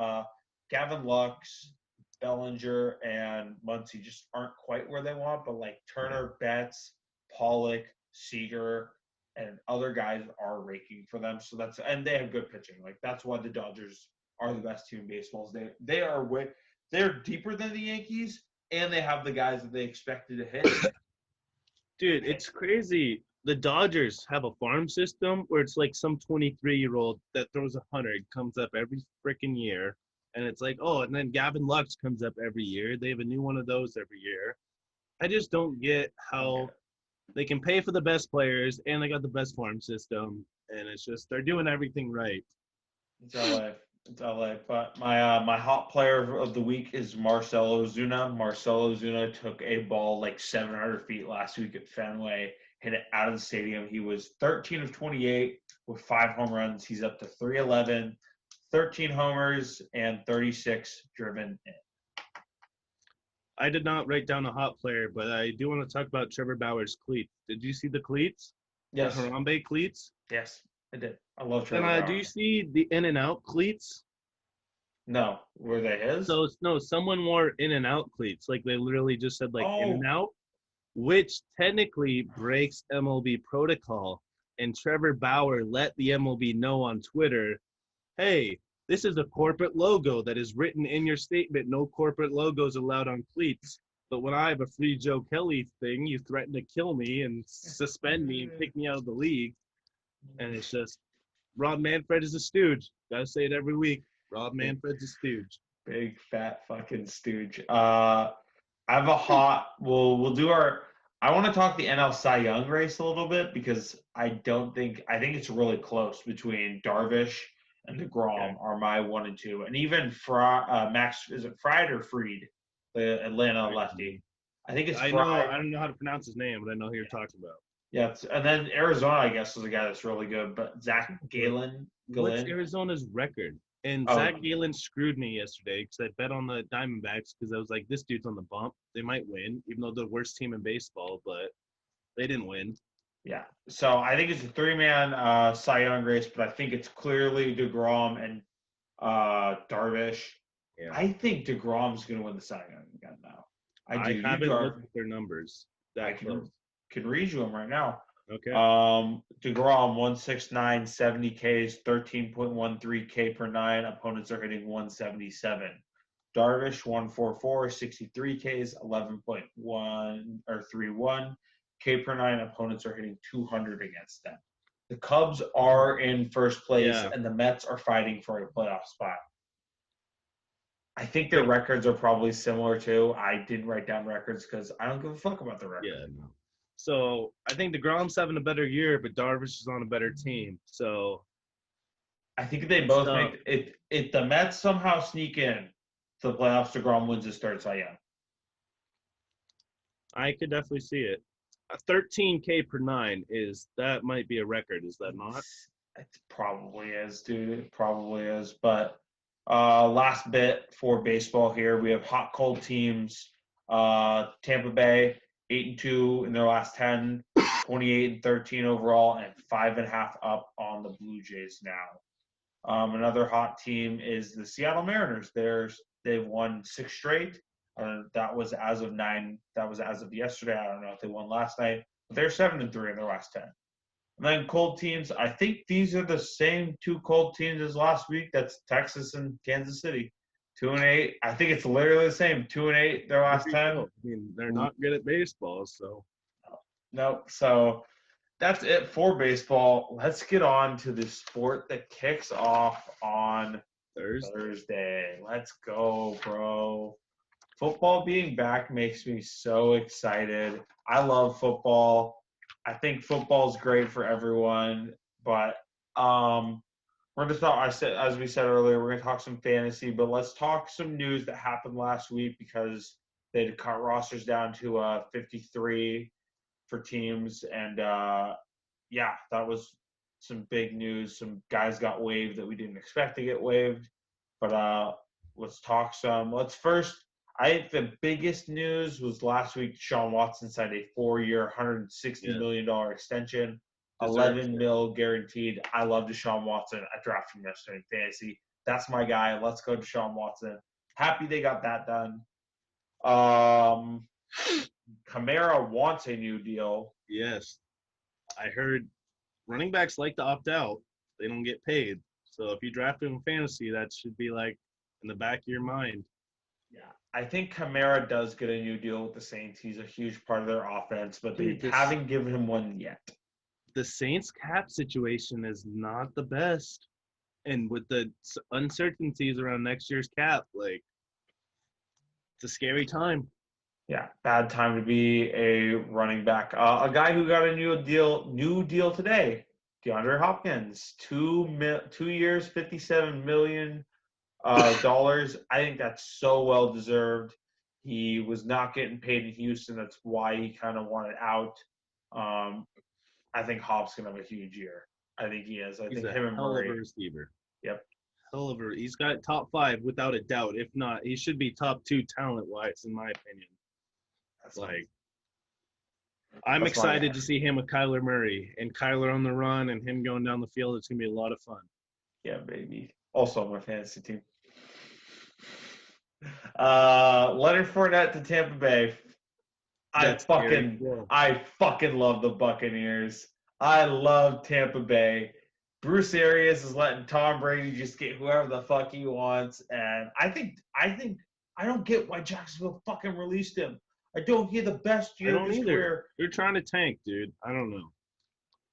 S2: Gavin Lux, Bellinger, and Muncy just aren't quite where they want, but like Turner, Betts, Pollock, Seager, and other guys are raking for them. So and they have good pitching. Like that's why the Dodgers are the best team in baseball. They're deeper than the Yankees, and they have the guys that they expected to hit.
S1: Dude, it's crazy. The Dodgers have a farm system where it's like some 23-year-old that throws 100 comes up every freaking year. And it's like, and then Gavin Lux comes up every year. They have a new one of those every year. I just don't get how they can pay for the best players and they got the best farm system. And it's just, they're doing everything right.
S2: It's LA. It's LA. But my hot player of the week is Marcell Ozuna. Marcell Ozuna took a ball like 700 feet last week at Fenway, hit it out of the stadium. He was 13 of 28 with 5 home runs. He's up to 311, 13 homers and 36 driven in.
S1: I did not write down a hot player, but I do want to talk about Trevor Bauer's cleats. Did you see the cleats?
S2: Yes,
S1: The Harambe cleats?
S2: yes, I did. I love
S1: And
S2: Trevor Bauer.
S1: do you see the In and Out cleats?
S2: No, were they his?
S1: So no, someone wore In and Out cleats. Like they literally just said like In and
S2: Oh,
S1: Out, which technically breaks MLB protocol. And Trevor Bauer let the MLB know on Twitter, hey, this is a corporate logo that is written in your statement. No corporate logos allowed on cleats. But when I have a free Joe Kelly thing, you threaten to kill me and suspend me and kick me out of the league. And it's just Rob Manfred is a stooge. Gotta say it every week. Rob Manfred's a stooge.
S2: big fat fucking stooge. I have a hot. We'll do our. I want to talk the NL Cy Young race a little bit because I think it's really close between Darvish and DeGrom are my 1 and 2, and even Max, is it Fried or Freed, the Atlanta lefty? I think it's
S1: I
S2: Fried.
S1: know. I don't know how to pronounce his name, but I know who you're talking about.
S2: Yeah, and then Arizona, I guess, is a guy that's really good. But Zach Gallen.
S1: What's Arizona's record? And Zach Gallen screwed me yesterday because I bet on the Diamondbacks because I was like, this dude's on the bump. They might win, even though they're the worst team in baseball, but they didn't win.
S2: Yeah. So I think it's a 3-man Cy Young race, but I think it's clearly DeGrom and Darvish.
S1: Yeah.
S2: I think DeGrom's going to win the Cy Young again now.
S1: I haven't looked at their numbers.
S2: I can read you them right now.
S1: Okay.
S2: DeGrom 169, 70 Ks, 13.13 K per 9. Opponents are hitting 177. Darvish 144, 63 Ks, 11.1 or 31 K per 9. Opponents are hitting 200 against them. The Cubs are in first place, and the Mets are fighting for a playoff spot. I think their records are probably similar too. I didn't write down records because I don't give a fuck about the record.
S1: Yeah, no. So I think DeGrom's having a better year, but Darvish is on a better team. So
S2: I think they both make it. If the Mets somehow sneak in to the playoffs, DeGrom wins his third Cy Young.
S1: I could definitely see it. 13K per 9 that might be a record, is that not?
S2: It probably is, dude. It probably is. But last bit for baseball here, we have hot cold teams. Tampa Bay 8-2 in their last 10, 28-13 overall, and 5.5 up on the Blue Jays now. Another hot team is the Seattle Mariners. They've won 6 straight. That was as of 9. That was as of yesterday. I don't know if they won last night, but they're 7-3 in their last 10. And then cold teams. I think these are the same 2 cold teams as last week. That's Texas and Kansas City. 2-8. I think it's literally the same. 2-8 their last 10.
S1: I mean, they're not good at baseball, so.
S2: No. So that's it for baseball. Let's get on to the sport that kicks off on Thursday. Let's go, bro. Football being back makes me so excited. I love football. I think football's great for everyone, but we're going to talk, as we said earlier, we're going to talk some fantasy, but let's talk some news that happened last week because they had cut rosters down to 53 for teams. And, that was some big news. Some guys got waived that we didn't expect to get waived. But let's talk some. I think the biggest news was last week Deshaun Watson signed a 4-year, $160 million extension. 11 mil guaranteed. I love Deshaun Watson. I drafted him yesterday in fantasy. That's my guy. Let's go Deshaun Watson. Happy they got that done. Kamara wants a new deal.
S1: Yes. I heard running backs like to opt out. They don't get paid. So if you draft him in fantasy, that should be like in the back of your mind.
S2: Yeah. I think Kamara does get a new deal with the Saints. He's a huge part of their offense, but they haven't given him one yet.
S1: The Saints cap situation is not the best. And with the uncertainties around next year's cap, like, it's a scary time.
S2: Yeah, bad time to be a running back. A guy who got a new deal today, DeAndre Hopkins, 2 years, $57 million. I think that's so well deserved. He was not getting paid in Houston. That's why he kind of wanted out. I think Hop's gonna have a huge year. I think he is. I think him and Murray.
S1: Hell of a receiver.
S2: Yep.
S1: He's got top 5 without a doubt. If not, he should be top 2 talent-wise, in my opinion.
S2: That's
S1: Like, I'm
S2: That's my
S1: excited
S2: guy.
S1: to see him with Kyler Murray and Kyler on the run and him going down the field. It's gonna be a lot of fun.
S2: Yeah, baby. Also on my fantasy team. Leonard Fournette to Tampa Bay.
S1: That's scary. Yeah.
S2: I fucking love the Buccaneers. I love Tampa Bay. Bruce Arians is letting Tom Brady just get whoever the fuck he wants, and I don't get why Jacksonville fucking released him. I don't get the best
S1: I
S2: year of
S1: don't
S2: his
S1: either.
S2: career.
S1: They're trying to tank, dude. I don't know.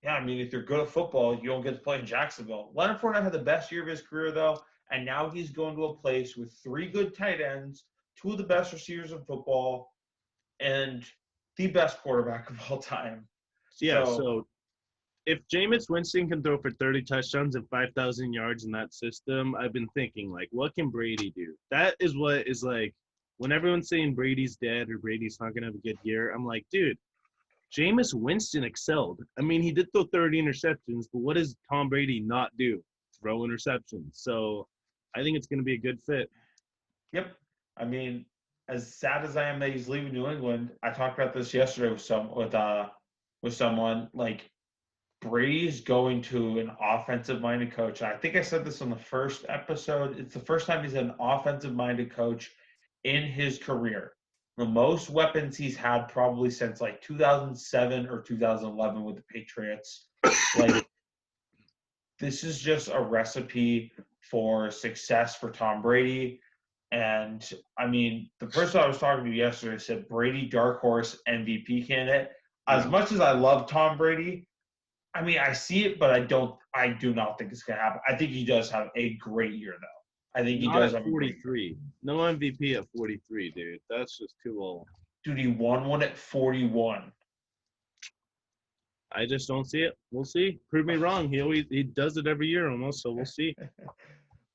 S2: Yeah, I mean, if you're good at football, you don't get to play in Jacksonville. Leonard Fournette had the best year of his career, though, and now he's going to a place with 3 good tight ends, 2 of the best receivers in football, and the best quarterback of all time.
S1: Yeah, so if Jameis Winston can throw for 30 touchdowns and 5,000 yards in that system, I've been thinking, like, what can Brady do? That is what is like, when everyone's saying Brady's dead or Brady's not going to have a good year, I'm like, dude, Jameis Winston excelled. I mean, he did throw 30 interceptions, but what does Tom Brady not do? Throw interceptions. So I think it's going to be a good fit.
S2: Yep. I mean, as sad as I am that he's leaving New England, I talked about this yesterday with someone. Like, Brady's going to an offensive-minded coach. I think I said this on the first episode. It's the first time he's had an offensive-minded coach in his career. The most weapons he's had probably since like 2007 or 2011 with the Patriots. Like, this is just a recipe for success for Tom Brady. And I mean, the person I was talking to yesterday said Brady dark horse MVP candidate. As much as I love Tom Brady, I mean, I see it, but I do not think it's gonna happen. I think he does have a great year, though. I think he
S1: Not
S2: does
S1: at
S2: have
S1: 43. No MVP at 43, dude. That's just too old.
S2: Dude, he won one at 41.
S1: I just don't see it. We'll see. Prove me wrong. He does it every year almost, so we'll see.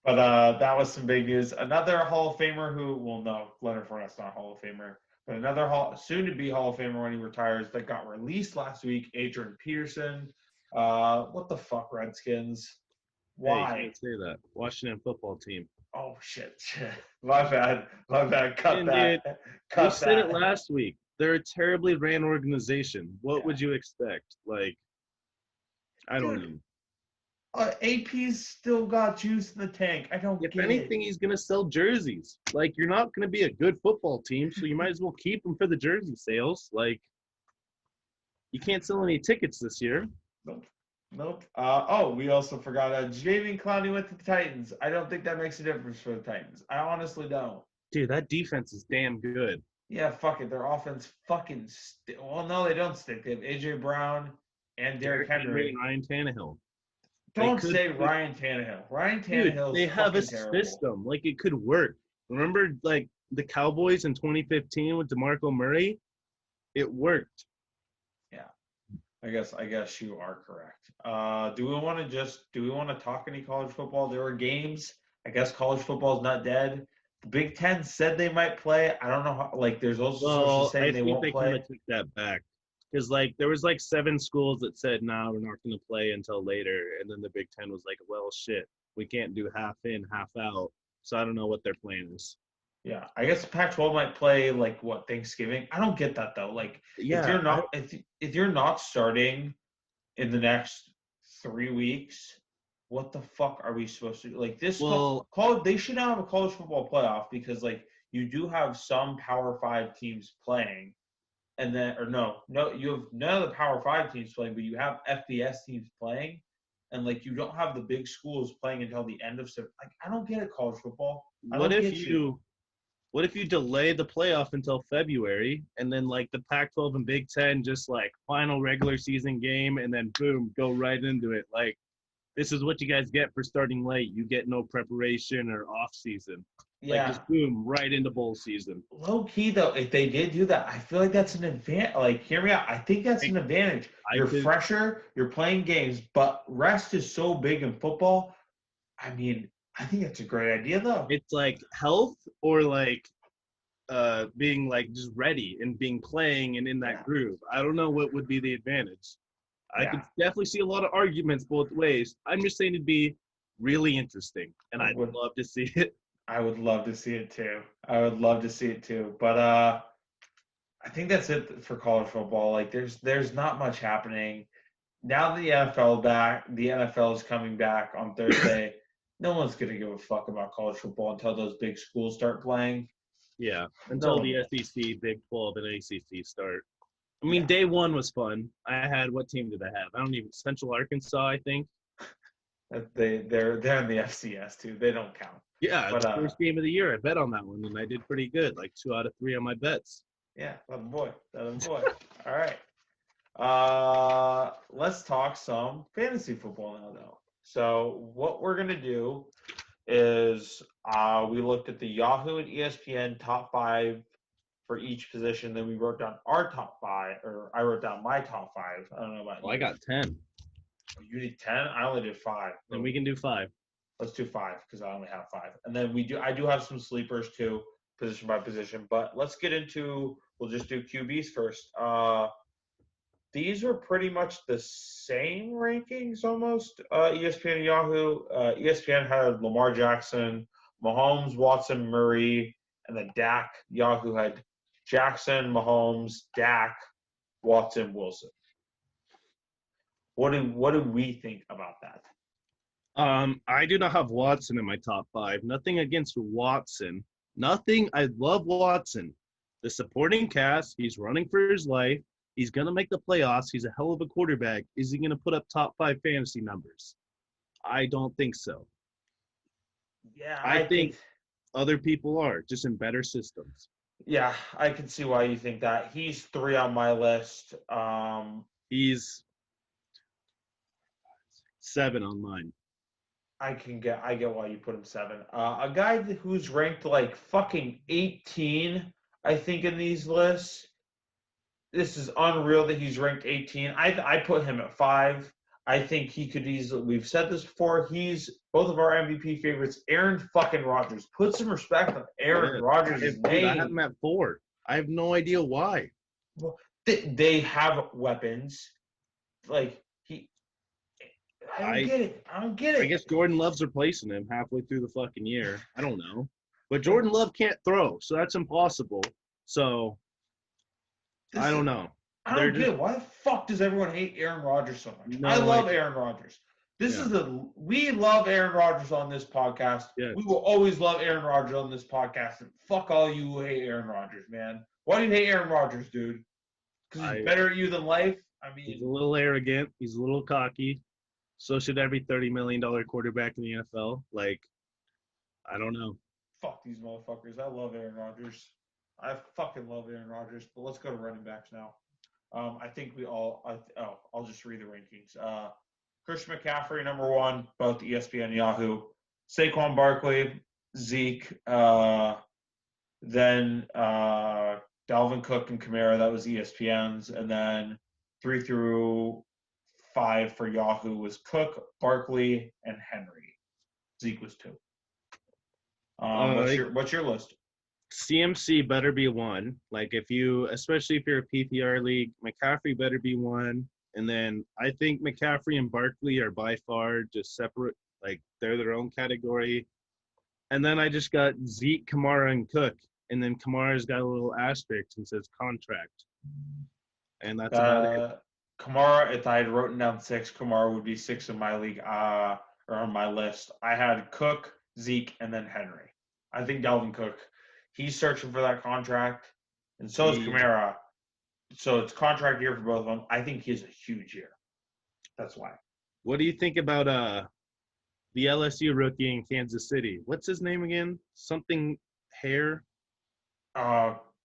S2: But that was some big news. Another Hall of Famer no, Leonard Fournette's not a Hall of Famer, but another soon-to-be Hall of Famer when he retires that got released last week, Adrian Peterson. What the fuck, Redskins? Why?
S1: Hey, you can't say that. Washington football team.
S2: Oh, shit. My bad. Cut
S1: And
S2: that.
S1: dude,
S2: Cut
S1: we said it
S2: that.
S1: last week. They're a terribly ran organization. What would you expect? Like, I don't know.
S2: AP's still got juice in the tank. I don't
S1: If
S2: get
S1: anything,
S2: it.
S1: he's going to sell jerseys. Like, you're not going to be a good football team, so you might as well keep him for the jersey sales. Like, you can't sell any tickets this year.
S2: Nope. We also forgot Jadeveon Clowney went to the Titans. I don't think that makes a difference for the Titans. I honestly don't.
S1: Dude, that defense is damn good.
S2: Yeah, fuck it. Their offense fucking well, no, they don't stink. They have AJ Brown and Derrick Henry.
S1: And Ryan Tannehill.
S2: Don't say Ryan Tannehill. Ryan Tannehill.
S1: Dude, they have a
S2: terrible.
S1: system. Like, it could work. Remember, like, the Cowboys in 2015 with DeMarco Murray? It worked.
S2: Yeah. I guess you are correct. Do we want to talk any college football? There were games. I guess college football is not dead. The Big Ten said they might play. I don't know how. Like, there's also sources saying they won't play.
S1: I think they took that back because, like, there was like 7 schools that said, "No, we're not going to play until later," and then the Big Ten was like, "Well, shit, we can't do half in, half out." So I don't know what their plan is.
S2: Yeah, I guess the Pac-12 might play like what, Thanksgiving. I don't get that though. Like,
S1: Yeah,
S2: if you're not starting in the next 3 weeks, what the fuck are we supposed to do? Like, this they should have a college football playoff because, like, you do have some Power 5 teams playing, and then you have none of the Power 5 teams playing, but you have FBS teams playing, and like you don't have the big schools playing until the end of September. Like, I don't get it, college football.
S1: What if you delay the playoff until February and then, like, the Pac-12 and Big Ten just, like, final regular season game and then boom, go right into it? Like, this is what you guys get for starting late. You get no preparation or off season.
S2: Yeah.
S1: Like, just boom, right into bowl season.
S2: Low key though, if they did do that, I feel like that's an advantage. Like, hear me out. I think that's an advantage. You're fresher, you're playing games, but rest is so big in football. I mean, I think that's a great idea though.
S1: It's like health or like being like just ready and being playing and in that groove. I don't know what would be the advantage. I could definitely see a lot of arguments both ways. I'm just saying it'd be really interesting, and
S2: I
S1: I'd
S2: would
S1: love to see it.
S2: I would love to see it too. I would love to see it too. But I think that's it for college football. Like there's not much happening. Now that the NFL is coming back on Thursday. No one's gonna give a fuck about college football until those big schools start playing.
S1: Yeah,
S2: No
S1: until
S2: one
S1: the
S2: will.
S1: SEC, Big 12, and ACC start. I mean,
S2: Yeah.
S1: day one was fun. I had what team did I have? I don't even Central Arkansas, I think.
S2: They're in the FCS too. They don't count.
S1: Yeah,
S2: But
S1: the first game of the year. I bet on that one, and I did pretty good, like 2 out of 3 on my bets.
S2: yeah, that boy. That boy. All right. Let's talk some fantasy football now, though. So what we're gonna do is we looked at the Yahoo and ESPN top 5 for each position. Then we wrote down our top 5, or I wrote down my top 5. I don't know about
S1: Well,
S2: you.
S1: I got 10,
S2: You did 10. I only did 5.
S1: and we can do 5.
S2: Let's do 5 because I only have 5. And then I do have some sleepers too, position by position. But let's get into. We'll just do QBs first. These are pretty much the same rankings almost. ESPN and Yahoo. ESPN had Lamar Jackson, Mahomes, Watson, Murray, and then Dak. Yahoo had Jackson, Mahomes, Dak, Watson, Wilson. What do we think about that?
S1: I do not have Watson in my top 5. Nothing against Watson. Nothing. I love Watson. The supporting cast. He's running for his life. He's going to make the playoffs. He's a hell of a quarterback. Is he going to put up top 5 fantasy numbers? I don't think so.
S2: Yeah,
S1: I think other people are, just in better systems.
S2: Yeah, I can see why you think that. He's 3 on my list.
S1: He's 7 on mine.
S2: I get why you put him 7. A guy who's ranked like fucking 18, I think, in these lists. This is unreal that he's ranked 18. I put him at 5. I think he could easily. We've said this before. He's both of our MVP favorites. Aaron fucking Rodgers. Put some respect on Aaron Rodgers' name.
S1: I have him at 4. I have no idea why.
S2: Well, they have weapons. Like I don't get it.
S1: I guess Jordan Love's replacing him halfway through the fucking year. I don't know. But Jordan Love can't throw, so that's impossible. So, I don't know.
S2: I don't get it. Why the fuck does everyone hate Aaron Rodgers so much? I love Aaron Rodgers. We love Aaron Rodgers on this podcast.
S1: Yes.
S2: We will always love Aaron Rodgers on this podcast. And fuck all you who hate Aaron Rodgers, man. Why do you hate Aaron Rodgers, dude? Because he's better at you than life? I mean,
S1: he's a little arrogant. He's a little cocky. So should every $30 million quarterback in the NFL. Like, I don't know.
S2: Fuck these motherfuckers. I love Aaron Rodgers. I fucking love Aaron Rodgers. But let's go to running backs now. I think we all. I'll just read the rankings. Christian McCaffrey, number 1, both ESPN and Yahoo. Saquon Barkley, Zeke, then Dalvin Cook and Kamara. That was ESPN's, and then 3 through 5 for Yahoo was Cook, Barkley, and Henry. Zeke was 2. What's your list?
S1: CMC better be 1. Like especially if you're a PPR league, McCaffrey better be 1. And then I think McCaffrey and Barkley are by far just separate. Like they're their own category. And then I just got Zeke, Kamara, and Cook. And then Kamara's got a little asterisk and says contract. And that's about it.
S2: Kamara, if I had written down 6, Kamara would be 6 in my league, or on my list. I had Cook, Zeke, and then Henry. I think Dalvin Cook, he's searching for that contract, and so is Kamara. So it's contract year for both of them. I think he has a huge year. That's why.
S1: What do you think about the LSU rookie in Kansas City? What's his name again? Something Hare?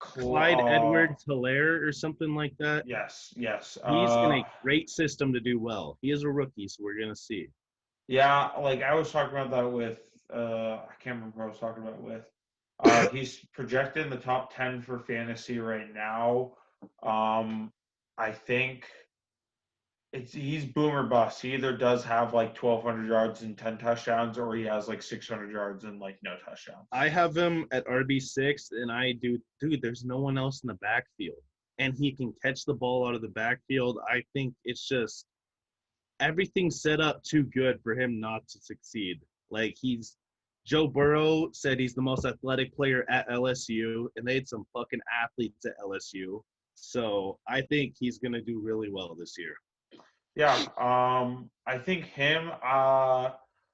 S1: Clyde Edwards-Helaire or something like that.
S2: Yes.
S1: He's in a great system to do well. He is a rookie, so we're gonna see.
S2: Yeah, like I was talking about that with I can't remember who I was talking about with. He's projected in the top 10 for fantasy right now. I think he's boom or bust. He either does have like 1,200 yards and 10 touchdowns, or he has like 600 yards and like no touchdowns.
S1: I have him at RB6, and dude, there's no one else in the backfield. And he can catch the ball out of the backfield. I think it's just everything's set up too good for him not to succeed. Like Joe Burrow said he's the most athletic player at LSU, and they had some fucking athletes at LSU. So I think he's gonna do really well this year.
S2: Yeah, I think him,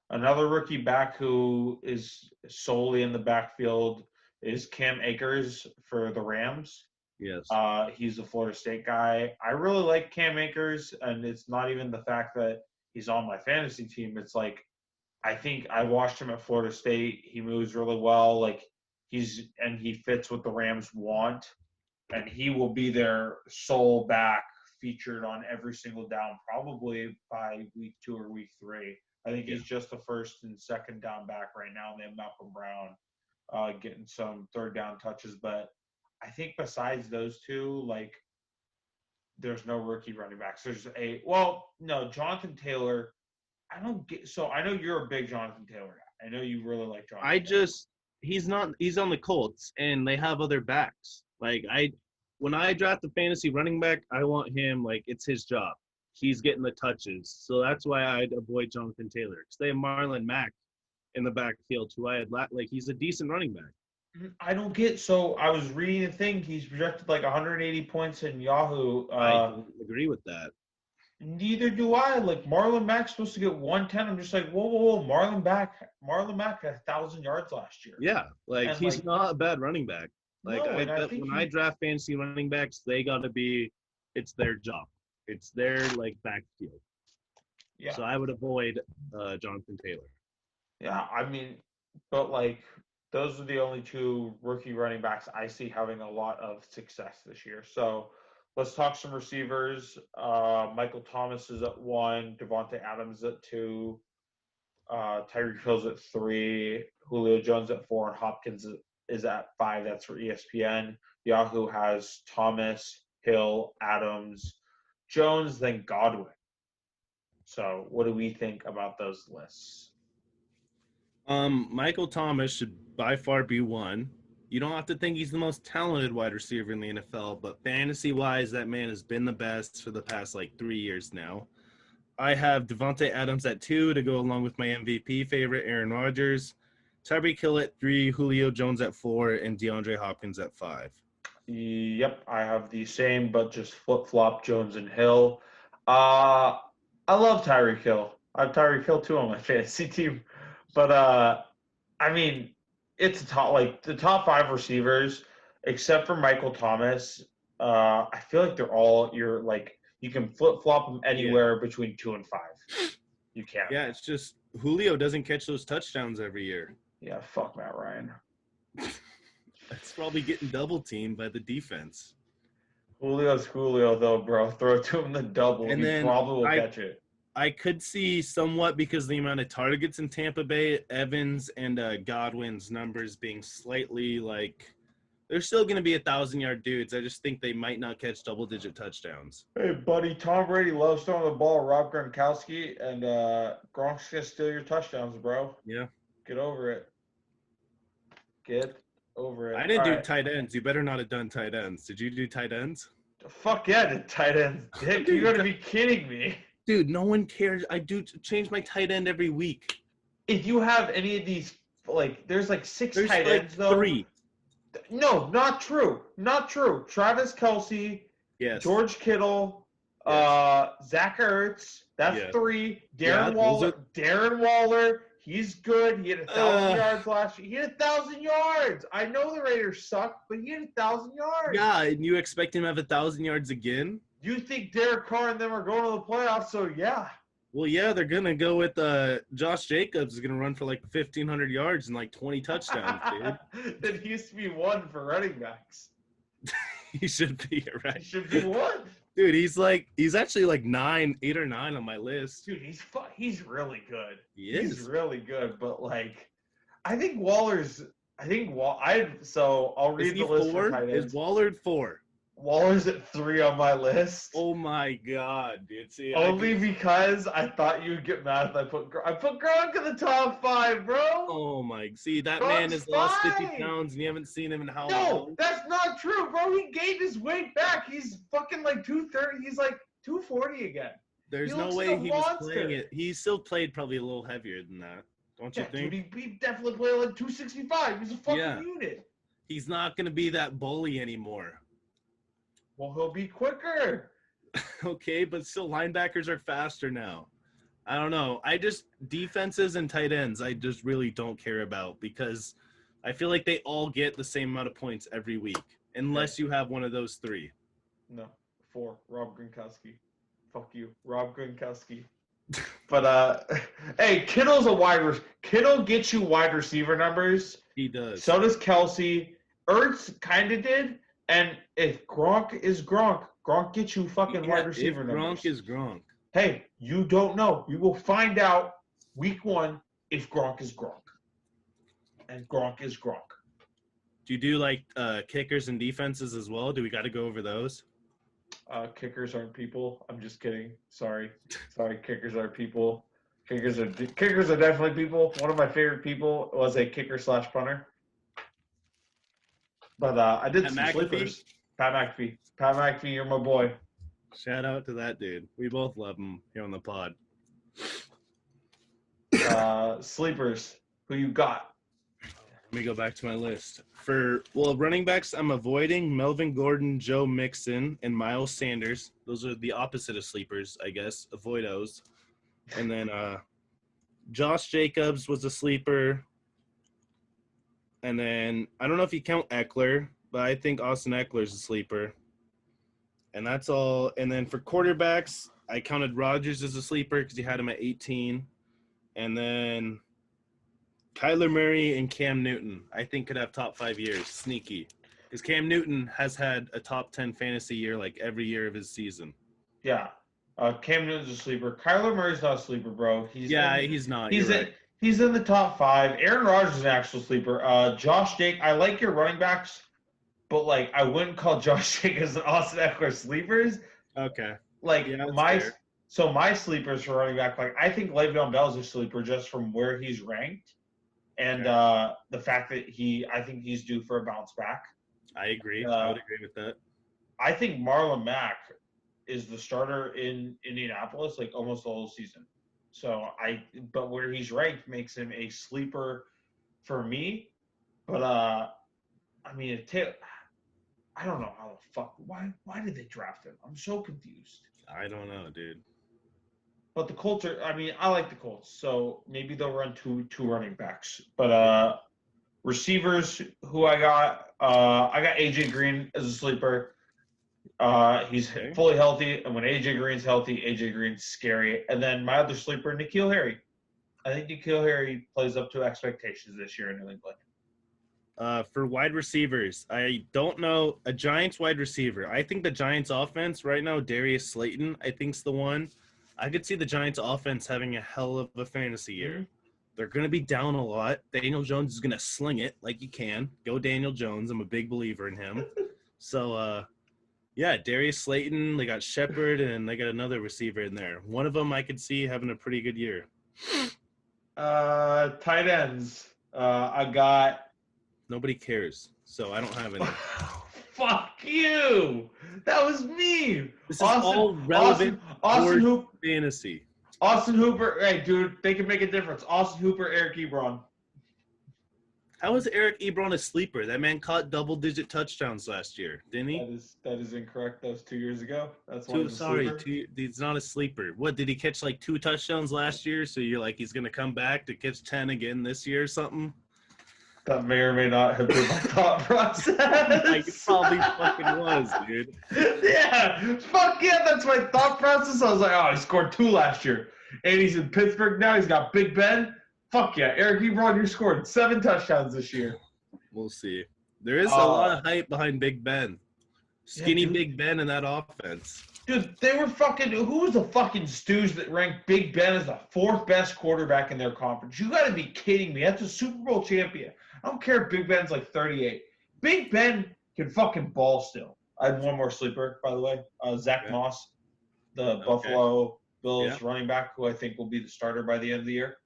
S2: another rookie back who is solely in the backfield is Cam Akers for the Rams.
S1: Yes.
S2: He's a Florida State guy. I really like Cam Akers, and it's not even the fact that he's on my fantasy team. It's like I think I watched him at Florida State. He moves really well. Like he fits what the Rams want, and he will be their sole back featured on every single down, probably by week 2 or week 3. I think he's just the first and second down back right now. They have Malcolm Brown getting some third down touches, but I think besides those two, like there's no rookie running backs. Jonathan Taylor. I don't get. So I know you're a big Jonathan Taylor guy. I know you really like Jonathan.
S1: He's on the Colts, and they have other backs. Like when I draft a fantasy running back, I want him, like, it's his job. He's getting the touches. So that's why I'd avoid Jonathan Taylor. Because they have Marlon Mack in the backfield, who he's a decent running back.
S2: I don't get. So I was reading a thing. He's projected like 180 points in Yahoo.
S1: I don't agree with that.
S2: Neither do I. Like Marlon Mack's supposed to get 110. I'm just like, whoa. Marlon Mack had 1,000 yards last year.
S1: Yeah, like he's not a bad running back. Like
S2: no,
S1: when I draft fantasy running backs, they gotta be. It's their job. It's their backfield.
S2: Yeah.
S1: So I would avoid Jonathan Taylor.
S2: Yeah, I mean, but like those are the only two rookie running backs I see having a lot of success this year. So let's talk some receivers. Michael Thomas is at 1, Devontae Adams at 2, Tyreek Hill's at 3, Julio Jones at 4, and Hopkins is at 5. That's for ESPN. Yahoo has Thomas, Hill, Adams, Jones, then Godwin. So what do we think about those lists?
S1: Michael Thomas should by far be 1. You don't have to think he's the most talented wide receiver in the NFL, but fantasy-wise, that man has been the best for the past 3 years now. I have Devontae Adams at 2 to go along with my MVP favorite, Aaron Rodgers. Tyreek Hill at 3, Julio Jones at 4, and DeAndre Hopkins at 5.
S2: Yep, I have the same, but just flip-flop Jones and Hill. I love Tyreek Hill. I have Tyreek Hill too on my fantasy team. But, I mean, it's the top 5 receivers, except for Michael Thomas. I feel like they're all, you can flip-flop them anywhere between 2 and 5. You can.
S1: Yeah, it's just Julio doesn't catch those touchdowns every year.
S2: Yeah, fuck Matt Ryan.
S1: That's probably getting double-teamed by the defense.
S2: Julio's Julio, though, bro. Throw it to him the double. And he probably will catch it.
S1: I could see somewhat because of the amount of targets in Tampa Bay, Evans and Godwin's numbers being slightly they're still going to be 1,000-yard dudes. I just think they might not catch double-digit touchdowns.
S2: Hey, buddy, Tom Brady loves throwing the ball. Rob Gronkowski, and Gronk's going to steal your touchdowns, bro.
S1: Yeah.
S2: Get over it. Get over it.
S1: I didn't do tight ends. You better not have done tight ends. Did you do tight ends?
S2: Fuck yeah, I did tight ends. Dick, you got to be kidding me.
S1: Dude, no one cares. I do change my tight end every week.
S2: If you have any of these, there's 6 tight ends, though.
S1: 3.
S2: No, not true. Not true. Travis Kelce,
S1: yes.
S2: George Kittle,
S1: yes.
S2: Zach Ertz. That's 3. Darren Waller. He's good. He had 1,000 yards last year. He had 1,000 yards. I know the Raiders suck, but he had 1,000 yards.
S1: Yeah, and you expect him to have 1,000 yards again?
S2: You think Derek Carr and them are going to the playoffs, so yeah.
S1: Well, yeah, they're going to go with Josh Jacobs is going to run for 1,500 yards and 20 touchdowns, dude.
S2: That used to be 1 for running backs.
S1: He should be, right?
S2: He should be 1.
S1: Dude, he's actually 8 or 9 on my list.
S2: Dude, he's really good.
S1: He is.
S2: He's really good, but I think Waller's. So I'll read the list for tight ends.
S1: Is Waller 4?
S2: Waller's at 3 on my list.
S1: Oh my god, dude! See,
S2: only because I thought you'd get mad if I put Gronk in the top 5, bro.
S1: Oh my! See, that
S2: Gronk's
S1: man has lost 50 pounds, and you haven't seen him in how long?
S2: No, that's not true, bro. He gained his weight back. He's fucking 230. He's 240 again.
S1: There's
S2: He
S1: no
S2: looks
S1: way
S2: like a
S1: he was playing
S2: monster.
S1: it. He still played probably a little heavier than that. Don't you
S2: Yeah,
S1: think?
S2: dude, he definitely played like 265. He's a fucking
S1: Yeah.
S2: unit.
S1: He's not going to be that bully anymore.
S2: Well, he'll be quicker.
S1: Okay, but still linebackers are faster now. I don't know. Defenses and tight ends, I just really don't care about because I feel like they all get the same amount of points every week, unless you have one of those three.
S2: No, 4. Rob Gronkowski. Fuck you, Rob Gronkowski. But hey, Kittle's a Kittle gets you wide receiver numbers.
S1: He does.
S2: So does Kelsey. Ertz kind of did. And if Gronk is Gronk, Gronk gets you fucking wide receiver numbers.
S1: Gronk is Gronk.
S2: Hey, you don't know. You will find out week 1 if Gronk is Gronk. And Gronk is Gronk.
S1: Do you do like kickers and defenses as well? Do we got to go over those?
S2: Kickers aren't people. I'm just kidding. Sorry, kickers aren't people. Kickers are definitely people. One of my favorite people was a kicker/punter. But I did some sleepers. Pat McAfee, you're my boy.
S1: Shout out to that dude. We both love him here on the pod.
S2: Sleepers. Who you got?
S1: Let me go back to my list. For running backs, I'm avoiding Melvin Gordon, Joe Mixon, and Miles Sanders. Those are the opposite of sleepers, I guess. Avoid those. And then Josh Jacobs was a sleeper. And then I don't know if you count Eckler, but I think Austin Eckler's a sleeper. And that's all. And then for quarterbacks, I counted Rodgers as a sleeper because he had him at 18. And then Kyler Murray and Cam Newton, I think, could have top 5 years. Sneaky. Because Cam Newton has had a top 10 fantasy year like every year of his season.
S2: Yeah. Cam Newton's a sleeper. Kyler Murray's not a sleeper, bro. He's not. He's in the top 5. Aaron Rodgers is an actual sleeper. Josh Jacobs, I like your running backs, but like I wouldn't call Josh Jacobs and Austin Eckler sleepers.
S1: Okay.
S2: Like my sleepers for running back, like I think Le'Veon Bell's a sleeper just from where he's ranked. And the fact that I think he's due for a bounce back.
S1: I agree. I would agree with that.
S2: I think Marlon Mack is the starter in Indianapolis like almost the whole season. But where he's ranked makes him a sleeper for me. But I mean, I don't know how the fuck. Why did they draft him? I'm so confused.
S1: I don't know, dude.
S2: But the Colts I like the Colts, so maybe they'll run two running backs. But receivers, who I got AJ Green as a sleeper. He's fully healthy, and when AJ Green's healthy, AJ Green's scary. And then my other sleeper, N'Keal Harry. I think N'Keal Harry plays up to expectations this year in New England.
S1: For wide receivers, I don't know a Giants wide receiver. I think the Giants offense right now, Darius Slayton, I think's the one. I could see the Giants offense having a hell of a fantasy year. Mm-hmm. They're going to be down a lot. Daniel Jones is going to sling it like you can. Go Daniel Jones. I'm a big believer in him. So, yeah, Darius Slayton, they got Shepard, and they got another receiver in there. One of them I could see having a pretty good year.
S2: Tight ends. I got...
S1: Nobody cares, so I don't have any.
S2: Fuck you! That was me!
S1: This is all relevant for fantasy.
S2: Austin Hooper. Hey, dude, they can make a difference. Austin Hooper, Eric Ebron.
S1: How is Eric Ebron a sleeper? That man caught double-digit touchdowns last year, didn't he?
S2: That is incorrect. That was 2 years ago. That's why
S1: he's not a sleeper. What, did he catch like 2 touchdowns last year? So you're like, he's going to come back to catch 10 again this year or something?
S2: That may or may not have been my thought process.
S1: Like, it probably fucking was, dude.
S2: Yeah, fuck yeah, that's my thought process. I was like, oh, he scored 2 last year. And he's in Pittsburgh now. He's got Big Ben. Fuck yeah, Eric Ebron, you scored 7 touchdowns this year.
S1: We'll see. There is a lot of hype behind Big Ben. Skinny Big Ben in that offense.
S2: Dude, they were fucking – who was the fucking stooge that ranked Big Ben as the 4th best quarterback in their conference? You got to be kidding me. That's a Super Bowl champion. I don't care if Big Ben's like 38. Big Ben can fucking ball still. I had one more sleeper, by the way. Zach Moss, the Buffalo Bills running back, who I think will be the starter by the end of the year.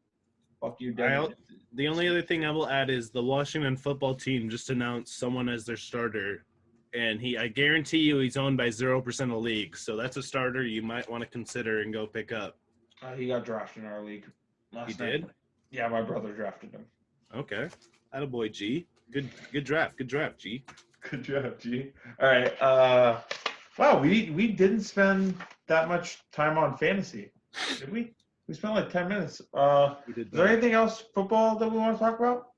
S2: Fuck you, Denver.
S1: The only other thing I will add is the Washington football team just announced someone as their starter and I guarantee you he's owned by 0% of leagues. So that's a starter you might want to consider and go pick up.
S2: He got drafted in our league last
S1: He
S2: night.
S1: did?
S2: Yeah, my brother drafted him.
S1: Okay. Attaboy, G. Good draft. Good draft, G.
S2: Good job, G. All right. Wow, we didn't spend that much time on fantasy, did we? We spent like 10 minutes.
S1: We did
S2: Is there
S1: that.
S2: anything else football that we want to talk about?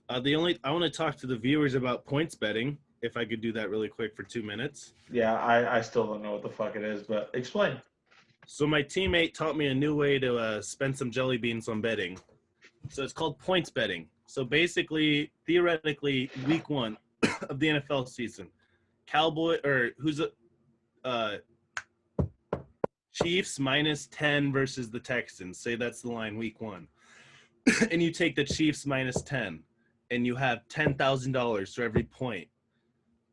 S1: I want to talk to the viewers about points betting, if I could do that really quick for 2 minutes.
S2: Yeah, I still don't know what the fuck it is, but explain.
S1: So my teammate taught me a new way to spend some jelly beans on betting. So it's called points betting. So basically, theoretically, week 1 of the NFL season, Chiefs -10 versus the Texans. Say that's the line week 1. And you take the Chiefs -10, and you have $10,000 for every point.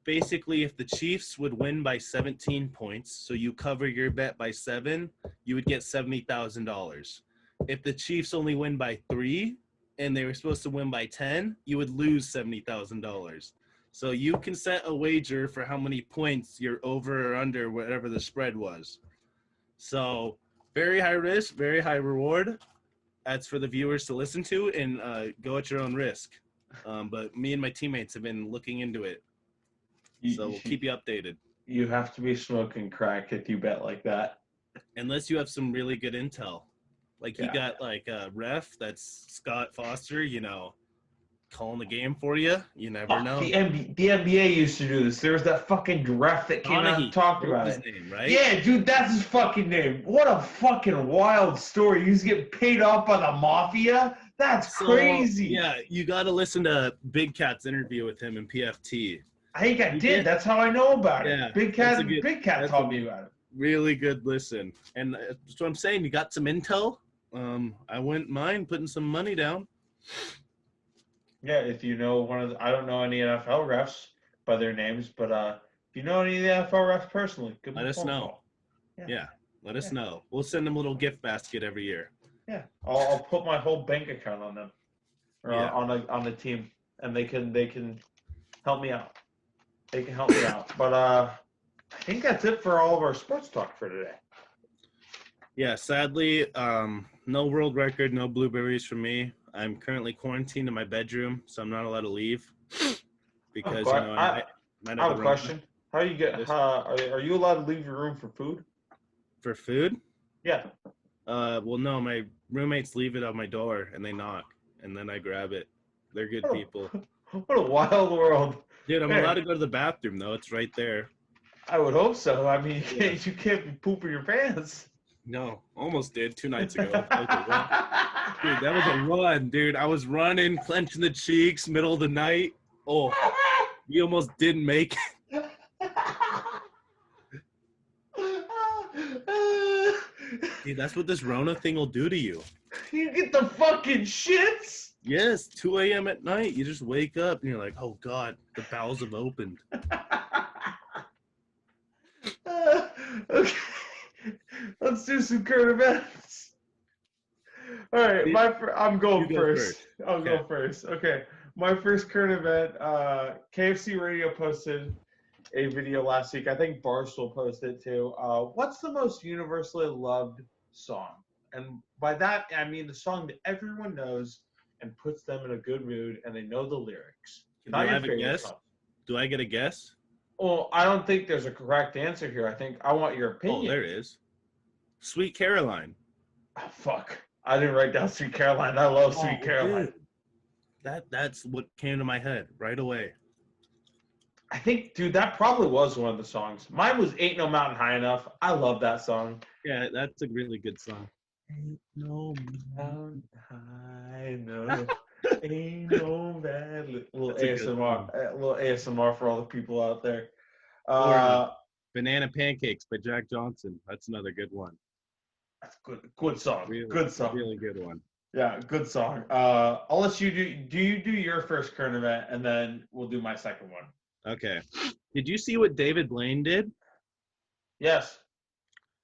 S1: Basically, if the Chiefs would win by 17 points, so you cover your bet by 7, you would get $70,000. If the Chiefs only win by 3 and they were supposed to win by 10, you would lose $70,000. So you can set a wager for how many points you're over or under, whatever the spread was. So very high risk, very high reward. That's for the viewers to listen to and go at your own risk. But me and my teammates have been looking into it. So we'll keep you updated.
S2: You have to be smoking crack if you bet like that.
S1: Unless you have some really good intel. Like he
S2: Yeah.
S1: got like a ref that's Scott Foster, calling the game for you. You never know.
S2: The NBA used to do this. There was that fucking ref that came out and talked about
S1: his
S2: it.
S1: name, right?
S2: Yeah, dude, that's his fucking name. What a fucking wild story. He's getting paid off by the mafia? That's crazy.
S1: Yeah, you got to listen to Big Cat's interview with him in PFT.
S2: I think I did. That's how I know about it.
S1: Yeah,
S2: Big Cat told me about it.
S1: Really good listen. And that's what I'm saying. You got some intel. I wouldn't mind putting some money down.
S2: Yeah, if you know I don't know any NFL refs by their names, but if you know any of the NFL refs personally, give them
S1: Let
S2: a
S1: us
S2: phone
S1: know.
S2: call.
S1: Yeah, let us know. We'll send them a little gift basket every year.
S2: Yeah, I'll put my whole bank account on them, or
S1: Yeah.
S2: on the team, and they can help me out. They can help me out. But I think that's it for all of our sports talk for today.
S1: Yeah, sadly, no world record, no blueberries for me. I'm currently quarantined in my bedroom, so I'm not allowed to leave because
S2: I
S1: might
S2: have a question. How you get? Are you allowed to leave your room for food?
S1: For food?
S2: Yeah.
S1: Well, no, my roommates leave it on my door and they knock, and then I grab it. They're good people.
S2: What a wild world.
S1: Dude, I'm allowed to go to the bathroom though. It's right there.
S2: I would hope so. I mean, you can't be pooping your pants.
S1: No, almost did 2 nights ago. Dude, that was a run, dude. I was running, clenching the cheeks, middle of the night. Oh, we almost didn't make it. Dude, that's what this Rona thing will do to you.
S2: You get the fucking shits?
S1: Yes, 2 a.m. at night. You just wake up and you're like, oh, God, the bowels have opened.
S2: Okay. Let's do some current events. All right, I'm going first. I'll go first. Okay, my first current event. KFC Radio posted a video last week. I think Barstool posted it too. What's the most universally loved song? And by that, I mean the song that everyone knows and puts them in a good mood, and they know the lyrics.
S1: Do I have a guess?
S2: Song.
S1: Do I get a guess?
S2: Well, I don't think there's a correct answer here. I want your opinion.
S1: Oh, there it is. Sweet Caroline.
S2: Oh, fuck. I didn't write down Sweet Caroline. I love Sweet Caroline.
S1: Dude. That's what came to my head right away.
S2: I think, dude, that probably was one of the songs. Mine was Ain't No Mountain High Enough. I love that song.
S1: Yeah, that's a really good song.
S2: Ain't no mountain high enough. Ain't no bad little ASMR. Little ASMR for all the people out there.
S1: Banana Pancakes by Jack Johnson. That's another good one.
S2: That's good. Good song.
S1: Really,
S2: good song.
S1: Really good one.
S2: Yeah, good song. I'll let you do you do your first current event, and then we'll do my second one.
S1: Okay. Did you see what David Blaine did?
S2: Yes.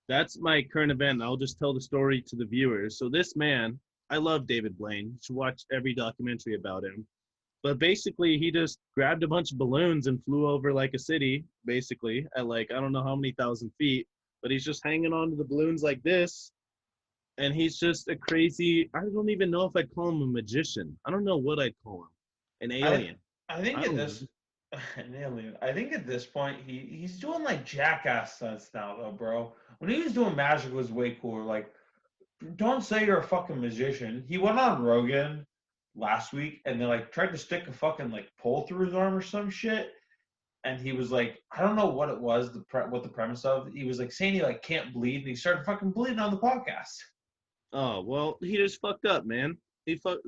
S1: That's my current event. I'll just tell the story to the viewers. So this man, I love David Blaine. You should watch every documentary about him. But basically, he just grabbed a bunch of balloons and flew over like a city, basically, at like, I don't know how many thousand feet, but he's just hanging on to the balloons like this. And he's just a crazy, I don't even know if I'd call him a magician. I don't know what I'd call him. An alien.
S2: I think
S1: I
S2: at
S1: don't
S2: this
S1: know.
S2: an alien. I think at this point he's doing like jackass stunts now though, bro. When he was doing magic it was way cooler. Like, don't say you're a fucking magician. He went on Rogan last week and they like tried to stick a fucking like pole through his arm or some shit. And he was like, I don't know what it was, what the premise of. He was like saying he like can't bleed, and he started fucking bleeding on the podcast.
S1: Oh, well, he just fucked up, man.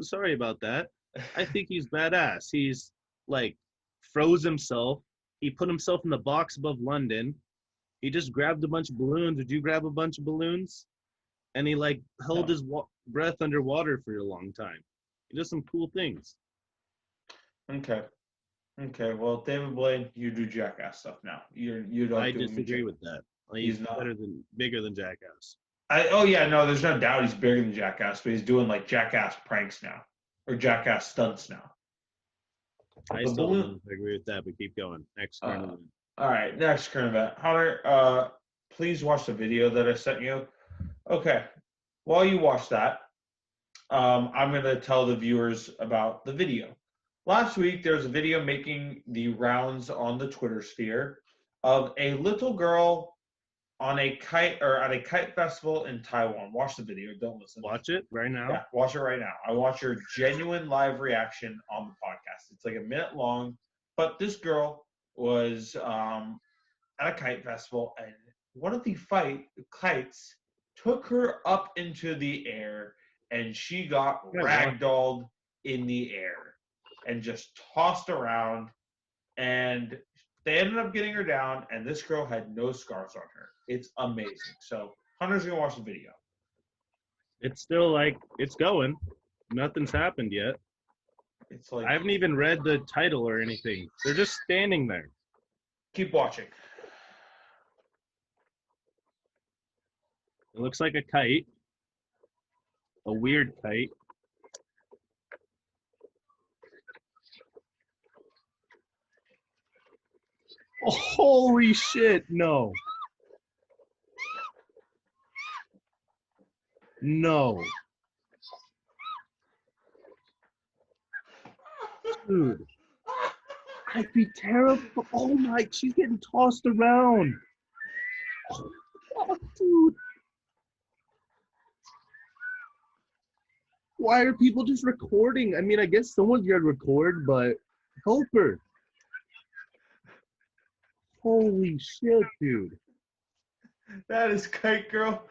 S1: Sorry about that. I think he's badass. He's like froze himself. He put himself in the box above London. He just grabbed a bunch of balloons. Did you grab a bunch of balloons? And he like held
S2: No.
S1: his breath underwater for a long time. He does some cool things.
S2: Okay. Okay. Well, David Blaine, you do jackass stuff now. You don't
S1: I
S2: do
S1: disagree
S2: magic.
S1: with that. Like,
S2: He's
S1: he's
S2: not.
S1: bigger than Jackass.
S2: Oh yeah, no, there's no doubt he's bigger than Jackass, but he's doing like Jackass pranks now, or Jackass stunts now.
S1: I
S2: The
S1: still
S2: balloon.
S1: don't agree with that, but keep going. Next current event.
S2: All right, next current event. Hunter, please watch the video that I sent you. Okay, while you watch that, I'm going to tell the viewers about the video. Last week, there was a video making the rounds on the Twitter sphere of a little girl on a kite or at a kite festival in Taiwan. Watch the video. Don't listen.
S1: Watch it right now.
S2: Yeah, watch it right now. I want your genuine live reaction on the podcast. It's like a minute long, but this girl was at a kite festival, and one of the kites took her up into the air, and she got ragdolled in the air and just tossed around, and they ended up getting her down, and this girl had no scars on her. It's amazing. So Hunter's gonna watch the video.
S1: It's still like it's going. Nothing's happened yet.
S2: It's like
S1: I haven't even read the title or anything. They're just standing there.
S2: keep watching.
S1: It looks like a kite. A weird kite. Oh, holy shit, no. No. Dude. I'd be terrible. Oh my, she's getting tossed around. Oh, dude. Why are people just recording? I mean, I guess someone's got to record, but help her. Holy shit, dude.
S2: That is Kite Girl.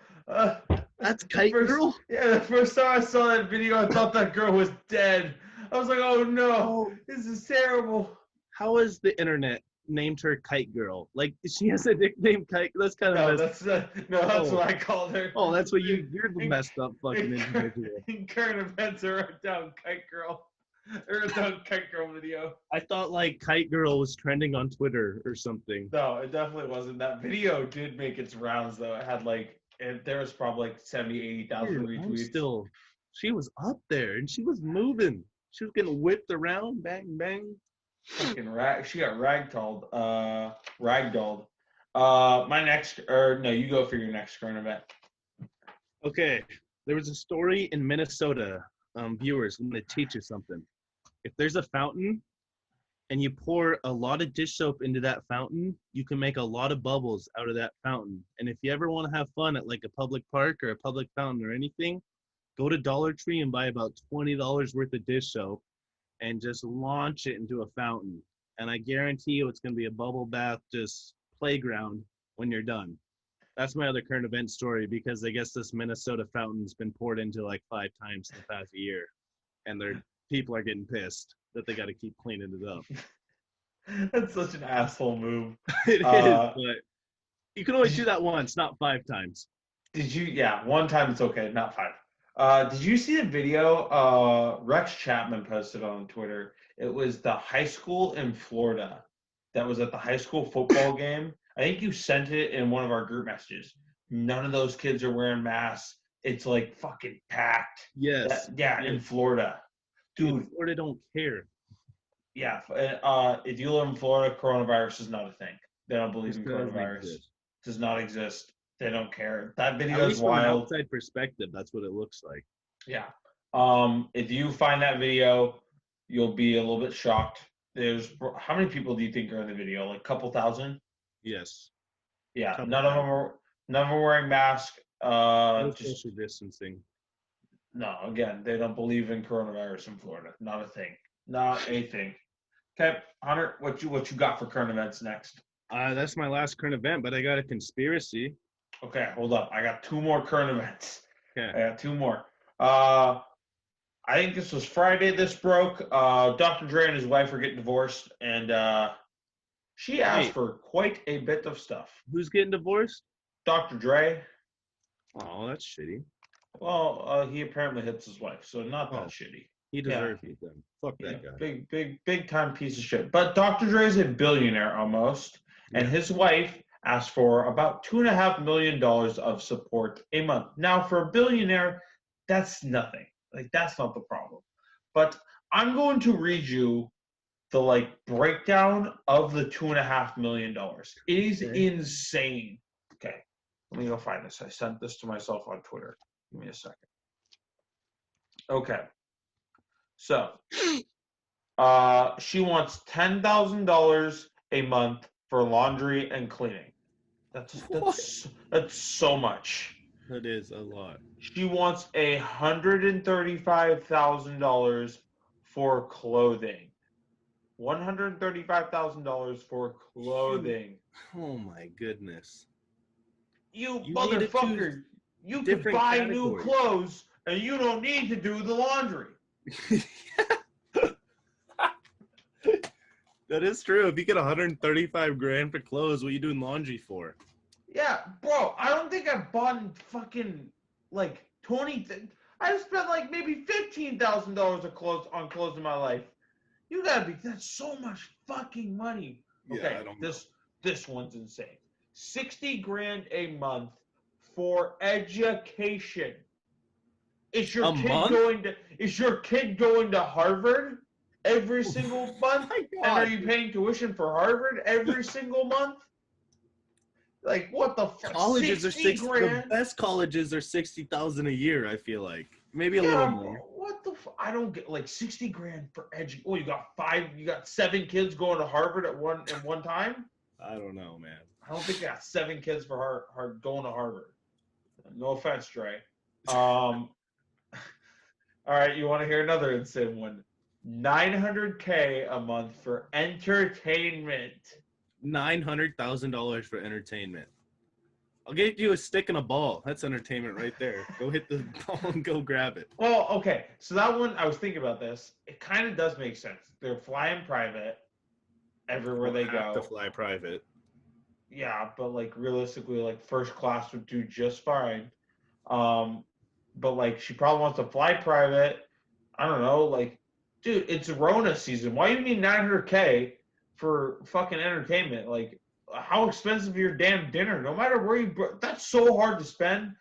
S1: That's Kite Girl?
S2: Yeah, the first time I saw that video, I thought that girl was dead. I was like, oh no, this is terrible.
S1: How has the internet named her Kite Girl? Like, she has a nickname, Kite. That's kind of
S2: that's what I called her.
S1: Oh, that's what you're the messed up fucking individual.
S2: In current events, I wrote down Kite Girl. I wrote down Kite Girl video.
S1: I thought like Kite Girl was trending on Twitter or something.
S2: No, it definitely wasn't. That video did make its rounds though. It had like, there was probably like 70, 80,000 retweets.
S1: She was up there and she was moving. She was getting whipped around, bang, bang.
S2: Fucking she got ragdolled. Ragdolled. You go for your next current event.
S1: Okay, there was a story in Minnesota. Viewers, I'm going to teach you something. If there's a fountain and you pour a lot of dish soap into that fountain, you can make a lot of bubbles out of that fountain. And if you ever want to have fun at like a public park or a public fountain or anything, go to Dollar Tree and buy about $20 worth of dish soap and just launch it into a fountain. And I guarantee you it's going to be a bubble bath, just playground when you're done. That's my other current event story, because I guess this Minnesota fountain's been poured into like 5 times in the past year. And people are getting pissed that they got to keep cleaning it up.
S2: That's such an asshole move.
S1: It is, but you can only do that once, not 5 times.
S2: Did you? Yeah, one time it's okay, not 5. Did you see the video Rex Chapman posted on Twitter? It was the high school in Florida that was at the high school football game. I think you sent it in one of our group messages. None of those kids are wearing masks. It's like fucking packed.
S1: Yes.
S2: In Florida. Dude.
S1: Florida don't care.
S2: Yeah. If you live in Florida, coronavirus is not a thing. They don't believe
S1: This
S2: in
S1: doesn't
S2: coronavirus.
S1: exist.
S2: Does not exist. They don't care. That
S1: At
S2: video is
S1: least from an
S2: wild.
S1: outside perspective, that's what it looks like.
S2: Yeah. If you find that video, you'll be a little bit shocked. There's how many people do you think are in the video? Like a couple thousand?
S1: Yes.
S2: Yeah.
S1: Couple
S2: None of them
S1: thousand.
S2: are. None of them are wearing masks.
S1: No
S2: Just
S1: social distancing.
S2: no. Again, they don't believe in coronavirus in Florida. Not a thing. Not a thing. Okay, Hunter, what you got for current events next?
S1: That's my last current event, but I got a conspiracy.
S2: Okay, hold up. I got two more current events.
S1: Okay.
S2: I got two more. Uh, I think this was Friday. This broke. Dr. Dre and his wife are getting divorced, and she asked
S1: Wait,
S2: for quite a bit of stuff.
S1: who's getting divorced?
S2: Dr. Dre,
S1: Oh, that's shitty.
S2: well, he apparently hits his wife, so not that
S1: Oh,
S2: shitty.
S1: he
S2: Yeah,
S1: deserves it then. Fuck
S2: yeah,
S1: that guy.
S2: big time piece of shit. But Dr. Dre is a billionaire almost, and
S1: Yeah.
S2: his wife asked for about $2.5 million of support a month. Now, for a billionaire, that's nothing. Like that's not the problem. But I'm going to read you the breakdown of the $2.5 million. It is
S1: Okay.
S2: insane. Okay, let me go find this. I sent this to myself on Twitter. Give me a second. Okay, so she wants $10,000 a month for laundry and cleaning. That's
S1: What?
S2: that's that's so much.
S1: That is a lot.
S2: She wants $135,000 for clothing. $135,000 for
S1: Shoot.
S2: clothing.
S1: Oh my goodness.
S2: You
S1: You need to choose
S2: motherfucker! You could
S1: different
S2: buy new
S1: categories.
S2: clothes and you don't need to do the laundry.
S1: That is true. If you get 135 grand for clothes, what are you doing laundry for?
S2: Yeah, bro. I don't think I've bought fucking 20. I've spent maybe $15,000 of clothes on clothes in my life. You gotta be. That's so much fucking money.
S1: Yeah,
S2: Okay,
S1: I don't know.
S2: this one's insane. 60 grand a month for education. Is your
S1: A
S2: kid
S1: month?
S2: going to Harvard every single month?
S1: My
S2: And are
S1: God.
S2: you paying tuition for Harvard every single month? Like what the fuck?
S1: Colleges are
S2: 60
S1: 60. The
S2: grand?
S1: best colleges are 60,000 a year. I feel like maybe a little
S2: Yeah,
S1: more.
S2: what the I don't get 60 grand for edu. Oh, you got 7 kids going to Harvard at one time?
S1: I don't know, man.
S2: I don't think I got 7 kids for going to Harvard. No offense, Dre. All right, you want to hear another insane one? $900K a month for entertainment.
S1: $900,000 for entertainment. I'll get you a stick and a ball. That's entertainment right there. Go hit the ball and go grab it.
S2: Well, okay, so that one I was thinking about this. It kind of does make sense. They're flying private everywhere they
S1: Have
S2: go.
S1: to fly private.
S2: Yeah, but realistically, first class would do just fine. But she probably wants to fly private. I don't know, dude, it's Rona season. Why do you need 900K for fucking entertainment? How expensive is your damn dinner? No matter where that's so hard to spend.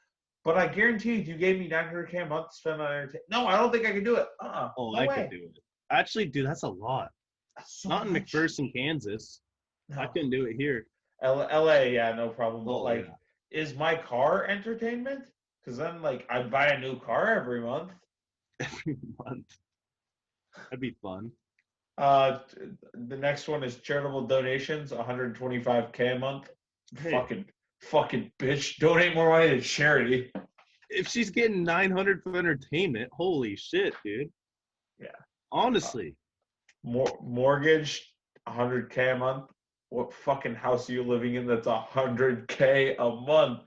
S2: But I guarantee you, if you gave me 900K a month to spend on entertainment, no, I don't think I could do it.
S1: Oh,
S2: No
S1: I
S2: way.
S1: could do it. Actually, dude, that's a lot.
S2: That's so
S1: Not in
S2: much.
S1: McPherson, Kansas.
S2: No.
S1: I couldn't do it here.
S2: LA, yeah, no problem.
S1: Oh,
S2: But
S1: yeah.
S2: is my car entertainment? Because then I'd buy a new car every month.
S1: Every month. That'd be fun.
S2: The next one is charitable donations, 125K a month.
S1: Hey,
S2: Fucking bitch, donate more money to charity.
S1: if she's getting 900 for entertainment, holy shit, dude.
S2: Yeah.
S1: Honestly.
S2: Mortgage, 100K a month. What fucking house are you living in that's 100K a month?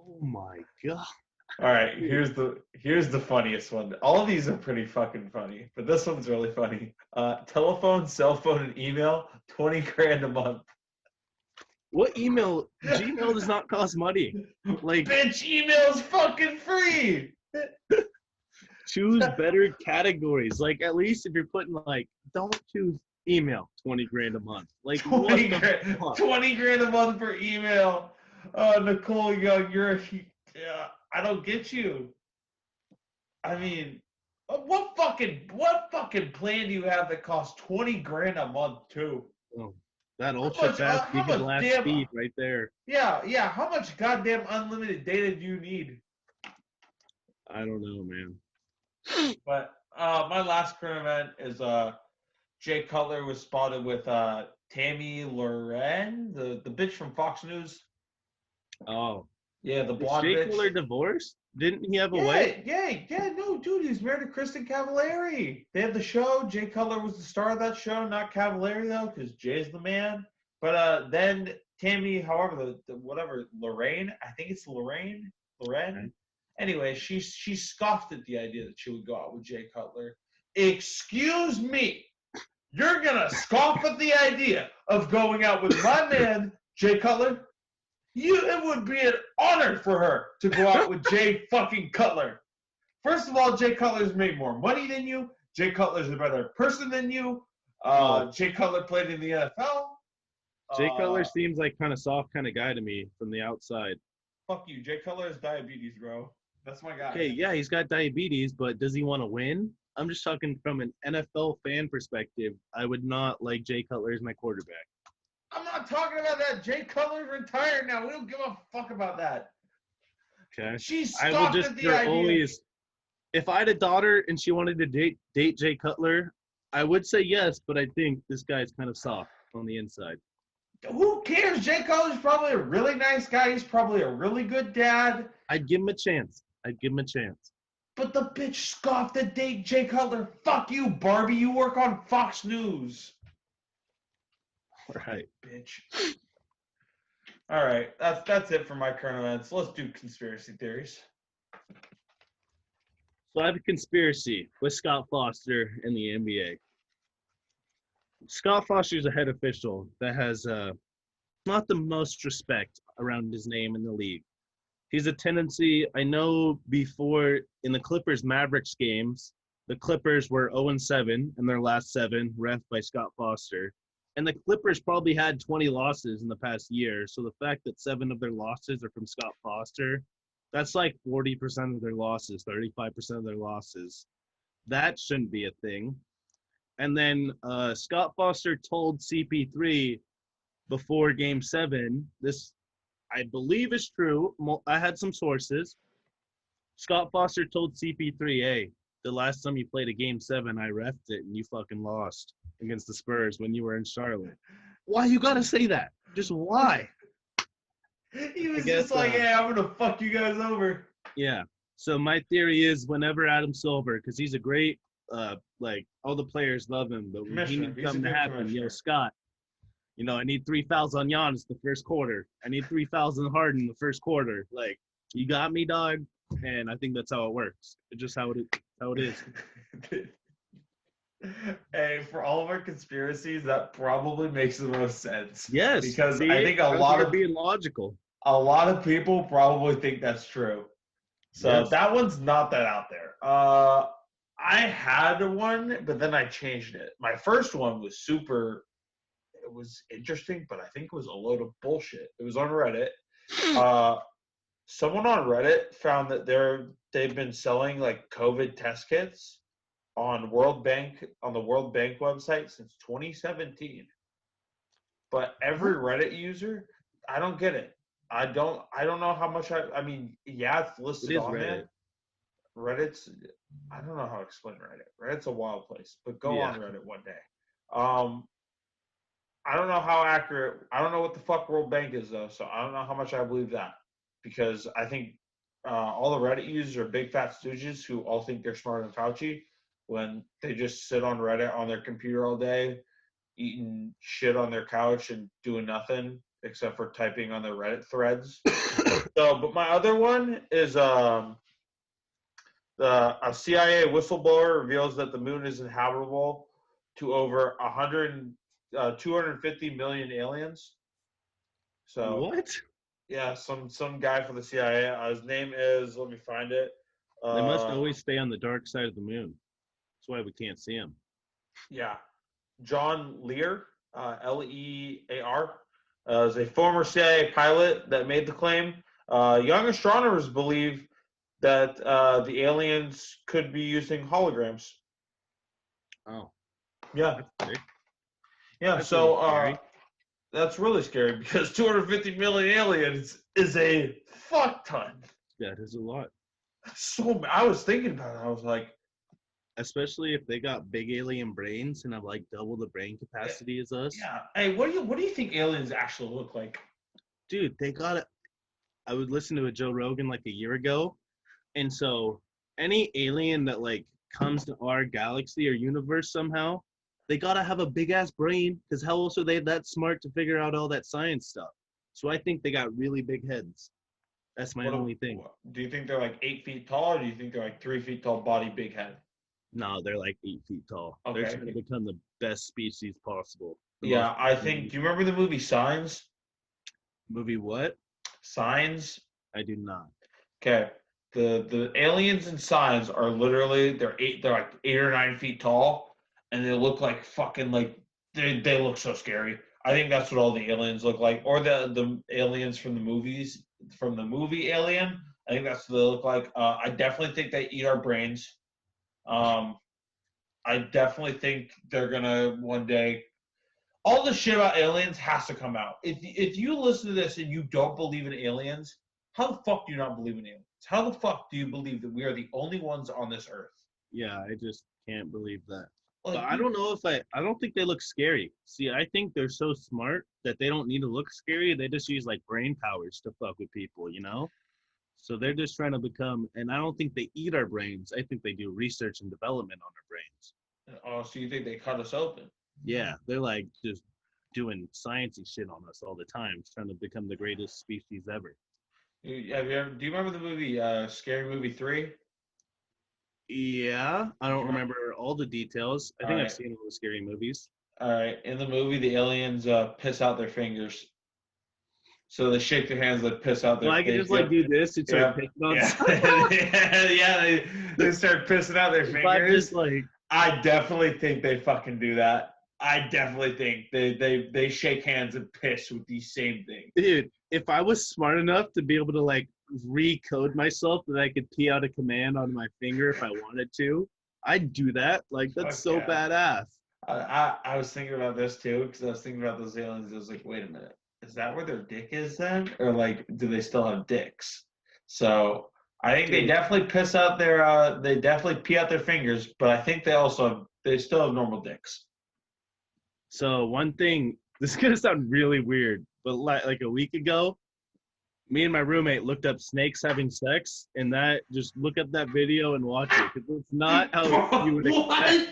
S1: Oh my god.
S2: All right, here's the funniest one. All of these are pretty fucking funny, but this one's really funny. Telephone, cell phone, and email, 20 grand a month.
S1: What email? Gmail does not cost money.
S2: Bitch, email's fucking free.
S1: Choose better categories. At least if you're putting don't choose email, 20 grand a month.
S2: 20 grand, 20 grand a month for email. Nicole Young, I don't get you. I mean, What fucking plan do you have that costs $20,000 a month too?
S1: Oh, that ultra fast
S2: How much
S1: gigabit
S2: damn
S1: speed right there.
S2: yeah, how much goddamn unlimited data do you need?
S1: I don't know, man.
S2: But my last current event is Jay Cutler was spotted with Tammy Loren, the bitch from Fox News.
S1: Oh,
S2: Yeah, the
S1: is
S2: blonde
S1: Jay
S2: bitch.
S1: Cutler divorced? Didn't he have a wife?
S2: No, dude, he's married to Kristen Cavallari. They had the show. Jay Cutler was the star of that show, not Cavallari though, because Jay's the man. But then Tammy, however, the whatever Lorraine, I think it's Loren.
S1: Okay.
S2: Anyway, she scoffed at the idea that she would go out with Jay Cutler. Excuse me, you're gonna scoff at the idea of going out with my man Jay Cutler? It would be an honor for her to go out with Jay fucking Cutler. First of all, Jay Cutler's made more money than you. Jay Cutler's a better person than you. Jay Cutler played in the NFL.
S1: Jay Cutler seems like kind of soft kind of guy to me from the outside.
S2: Fuck you. Jay Cutler has diabetes, bro. That's my guy.
S1: Okay, yeah, he's got diabetes, but does he want to win? I'm just talking from an NFL fan perspective. I would not like Jay Cutler as my quarterback.
S2: I'm not talking about that. Jay Cutler's retired now. We don't give a fuck about that.
S1: Okay.
S2: She's
S1: I will
S2: scoffed
S1: just
S2: at the idea.
S1: always, if I had a daughter and she wanted to date Jay Cutler, I would say yes, but I think this guy's kind of soft on the inside.
S2: Who cares? Jay Cutler's probably a really nice guy. He's probably a really good dad.
S1: I'd give him a chance.
S2: But the bitch scoffed at Jay Cutler. Fuck you, Barbie. You work on Fox News.
S1: Right.
S2: Bitch. All right. That's it for my current events. Let's do conspiracy theories.
S1: So I have a conspiracy with Scott Foster in the NBA. Scott Foster is a head official that has not the most respect around his name in the league. He's a tendency, I know before in the Clippers Mavericks games, the Clippers were 0-7 in their last 7, ref by Scott Foster. And the Clippers probably had 20 losses in the past year. So the fact that 7 of their losses are from Scott Foster, that's like 40% of their losses, 35% of their losses. That shouldn't be a thing. And then Scott Foster told CP3 before Game 7, this I believe is true. I had some sources. Scott Foster told CP3, hey, the last time you played a Game 7, I refed it and you fucking lost against the Spurs when you were in Charlotte. Why you gotta say that? Just why?
S2: He was just like, hey, I'm gonna fuck you guys over.
S1: Yeah. So my theory is whenever Adam Silver, because he's a great, like all the players love him, but when he needs something to happen, yo, Scott, you know, I need 3 fouls on Giannis the first quarter. I need 3 fouls on Harden the first quarter. Like, you got me, dog. And I think that's how it works. It's just how it is.
S2: Hey, for all of our conspiracies, that probably makes the most sense.
S1: Yes,
S2: because I think a lot of
S1: being logical.
S2: A lot of people probably think that's true. So that one's not that out there. I had one, but then I changed it. My first one was it was interesting, but I think it was a load of bullshit. It was on Reddit. Someone on Reddit found that they've been selling like COVID test kits on the World Bank website since 2017. But every Reddit user, I don't get it. I don't know how much I mean, yeah, it's listed on Reddit. Reddit's I don't know how to explain Reddit. Reddit's a wild place, but go on Reddit one day. I don't know how accurate. I don't know what the fuck World Bank is though, so I don't know how much I believe that, because I think all the Reddit users are big fat stooges who all think they're smarter than Fauci when they just sit on Reddit on their computer all day, eating shit on their couch and doing nothing except for typing on their Reddit threads. But my other one is a CIA whistleblower reveals that the moon is inhabitable to over 250 million aliens. So
S1: what?
S2: Yeah, some guy from the CIA. His name is, let me find it.
S1: They must always stay on the dark side of the moon. That's why we can't see him.
S2: Yeah, John Lear, Lear, is a former CIA pilot that made the claim. Young astronomers believe that the aliens could be using holograms.
S1: Oh,
S2: Yeah,
S1: that's sick.
S2: yeah.
S1: That's a little
S2: So
S1: scary.
S2: that's really scary because 250 million aliens is a fuck ton.
S1: That is a lot.
S2: So I was thinking about it. I was like,
S1: Especially if they got big alien brains and have like double the brain
S2: yeah,
S1: capacity as us.
S2: yeah. Hey, what do you think aliens actually look like?
S1: Dude, they got it. I would listen to a Joe Rogan like a year ago. And so any alien that like comes to our galaxy or universe somehow, they gotta have a big ass brain because how else are they that smart to figure out all that science stuff? So I think they got really big heads. That's my only thing.
S2: Do you think they're like 8 feet tall, or do you think they're like 3 feet tall, body, big head?
S1: No, they're like 8 feet tall. They're
S2: Okay.
S1: trying to become the best species possible. The most
S2: Yeah, I think. Do you remember the movie Signs?
S1: movie what?
S2: Signs.
S1: I do not.
S2: Okay. The aliens in Signs are literally they're like 8 or 9 feet tall, and they look like fucking like they look so scary. I think that's what all the aliens look like, or the aliens from the movies from the movie Alien. I think that's what they look like. I definitely think they eat our brains. Um, I definitely think they're gonna one day. All the shit about aliens has to come out. If you listen to this and you don't believe in aliens, how the fuck do you not believe in aliens? How the fuck do you believe that we are the only ones on this earth?
S1: Yeah, I just can't believe that. But
S2: Like,
S1: I don't know if I don't think they look scary. See, I think they're so smart that they don't need to look scary. They just use like brain powers to fuck with people, you know? So they're just trying to become, and I don't think they eat our brains. I think they do research and development on our brains.
S2: oh, so you think they cut us open?
S1: Yeah, they're like just doing sciencey shit on us all the time, trying to become the greatest species ever.
S2: Do you remember the movie Scary Movie 3?
S1: Yeah, I don't remember all the details. I
S2: All
S1: think I've
S2: right.
S1: seen all the scary movies.
S2: All right. In the movie, the aliens piss out their fingers. So they shake their hands, like piss out
S1: So
S2: their
S1: I could
S2: face.
S1: just like
S2: Yep.
S1: do this and start
S2: Yep.
S1: picking on
S2: Yeah.
S1: stuff.
S2: Yeah. They start pissing out their
S1: If I'm just
S2: fingers.
S1: like,
S2: I definitely think they fucking do that. I definitely think they shake hands and piss with these same things.
S1: dude, if I was smart enough to be able to like recode myself that I could pee out a command on my finger if I wanted to, I'd do that. Like that's
S2: Fuck
S1: so
S2: yeah.
S1: badass.
S2: I was thinking about this too because I was thinking about those aliens. I was like, wait a minute, is that where their dick is then, or like do they still have dicks? So I think they
S1: Dude.
S2: definitely piss out their they definitely pee out their fingers, but I think they still have normal dicks.
S1: So one thing, this is gonna sound really weird, but like a week ago, me and my roommate looked up snakes having sex, and that just look up that video and watch it because it's not how you would expect.
S2: What?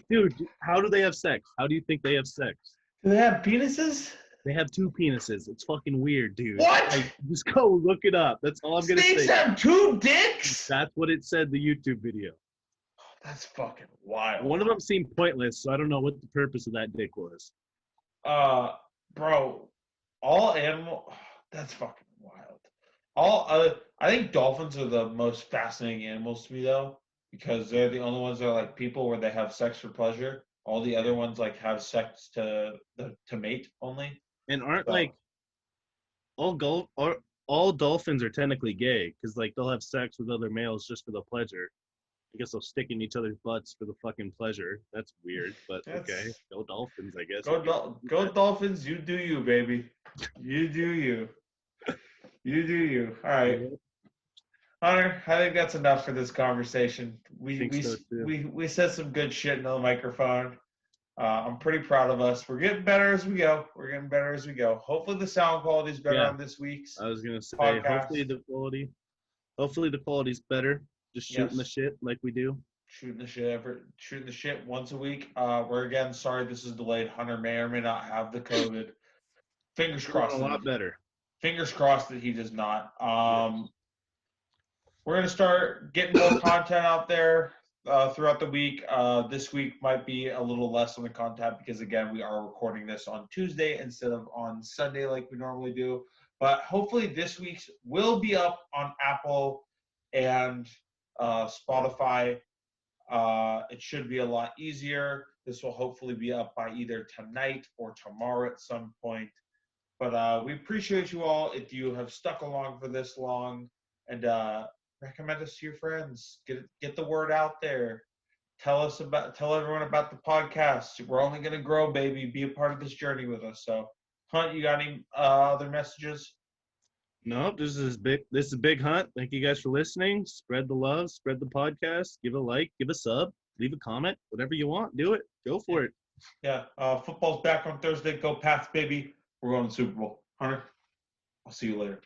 S1: Dude, how do they have sex? How do you think they have sex?
S2: Do they have penises?
S1: They have two penises. It's fucking weird, dude.
S2: What?
S1: Like, just go look it up. That's all I'm gonna
S2: Snakes
S1: say.
S2: have two dicks?
S1: That's what it said. The YouTube video.
S2: That's fucking wild.
S1: One of them seemed pointless, so I don't know what the purpose of that dick was.
S2: Bro, all animal. That's fucking wild. I think dolphins are the most fascinating animals to me though, because they're the only ones that are like people where they have sex for pleasure. All the other ones like have sex to mate only.
S1: And aren't
S2: So,
S1: like all dolphins are technically gay because like they'll have sex with other males just for the pleasure. I guess they'll stick in each other's butts for the fucking pleasure. That's weird, but okay. Go dolphins, I guess.
S2: go Dolphins! You do you, baby. You do you. You do you. All right. Hunter, I think that's enough for this conversation. We said some good shit in the microphone. I'm pretty proud of us. We're getting better as we go. Hopefully the sound quality is better on this week's.
S1: I was gonna say
S2: podcast.
S1: hopefully the quality's better. Just shooting the shit like we do.
S2: Shooting the shit once a week. We're again sorry this is delayed. Hunter may or may not have the COVID. Fingers crossed.
S1: A lot better.
S2: Fingers crossed that he does not. We're going to start getting more content out there throughout the week. This week might be a little less on the content because, again, we are recording this on Tuesday instead of on Sunday like we normally do. But hopefully this week's will be up on Apple and Spotify. It should be a lot easier. This will hopefully be up by either tonight or tomorrow at some point. But we appreciate you all if you have stuck along for this long. And recommend us to your friends. Get the word out there. Tell everyone about the podcast. We're only gonna grow, baby. Be a part of this journey with us. So, Hunt, you got any other messages?
S1: No, this is big. This is Big Hunt. Thank you guys for listening. Spread the love. Spread the podcast. Give a like. Give a sub. Leave a comment. Whatever you want. Do it. Go for it.
S2: Yeah. Football's back on Thursday. Go Pats, baby. We're going to the Super Bowl. Hunter, I'll see you later.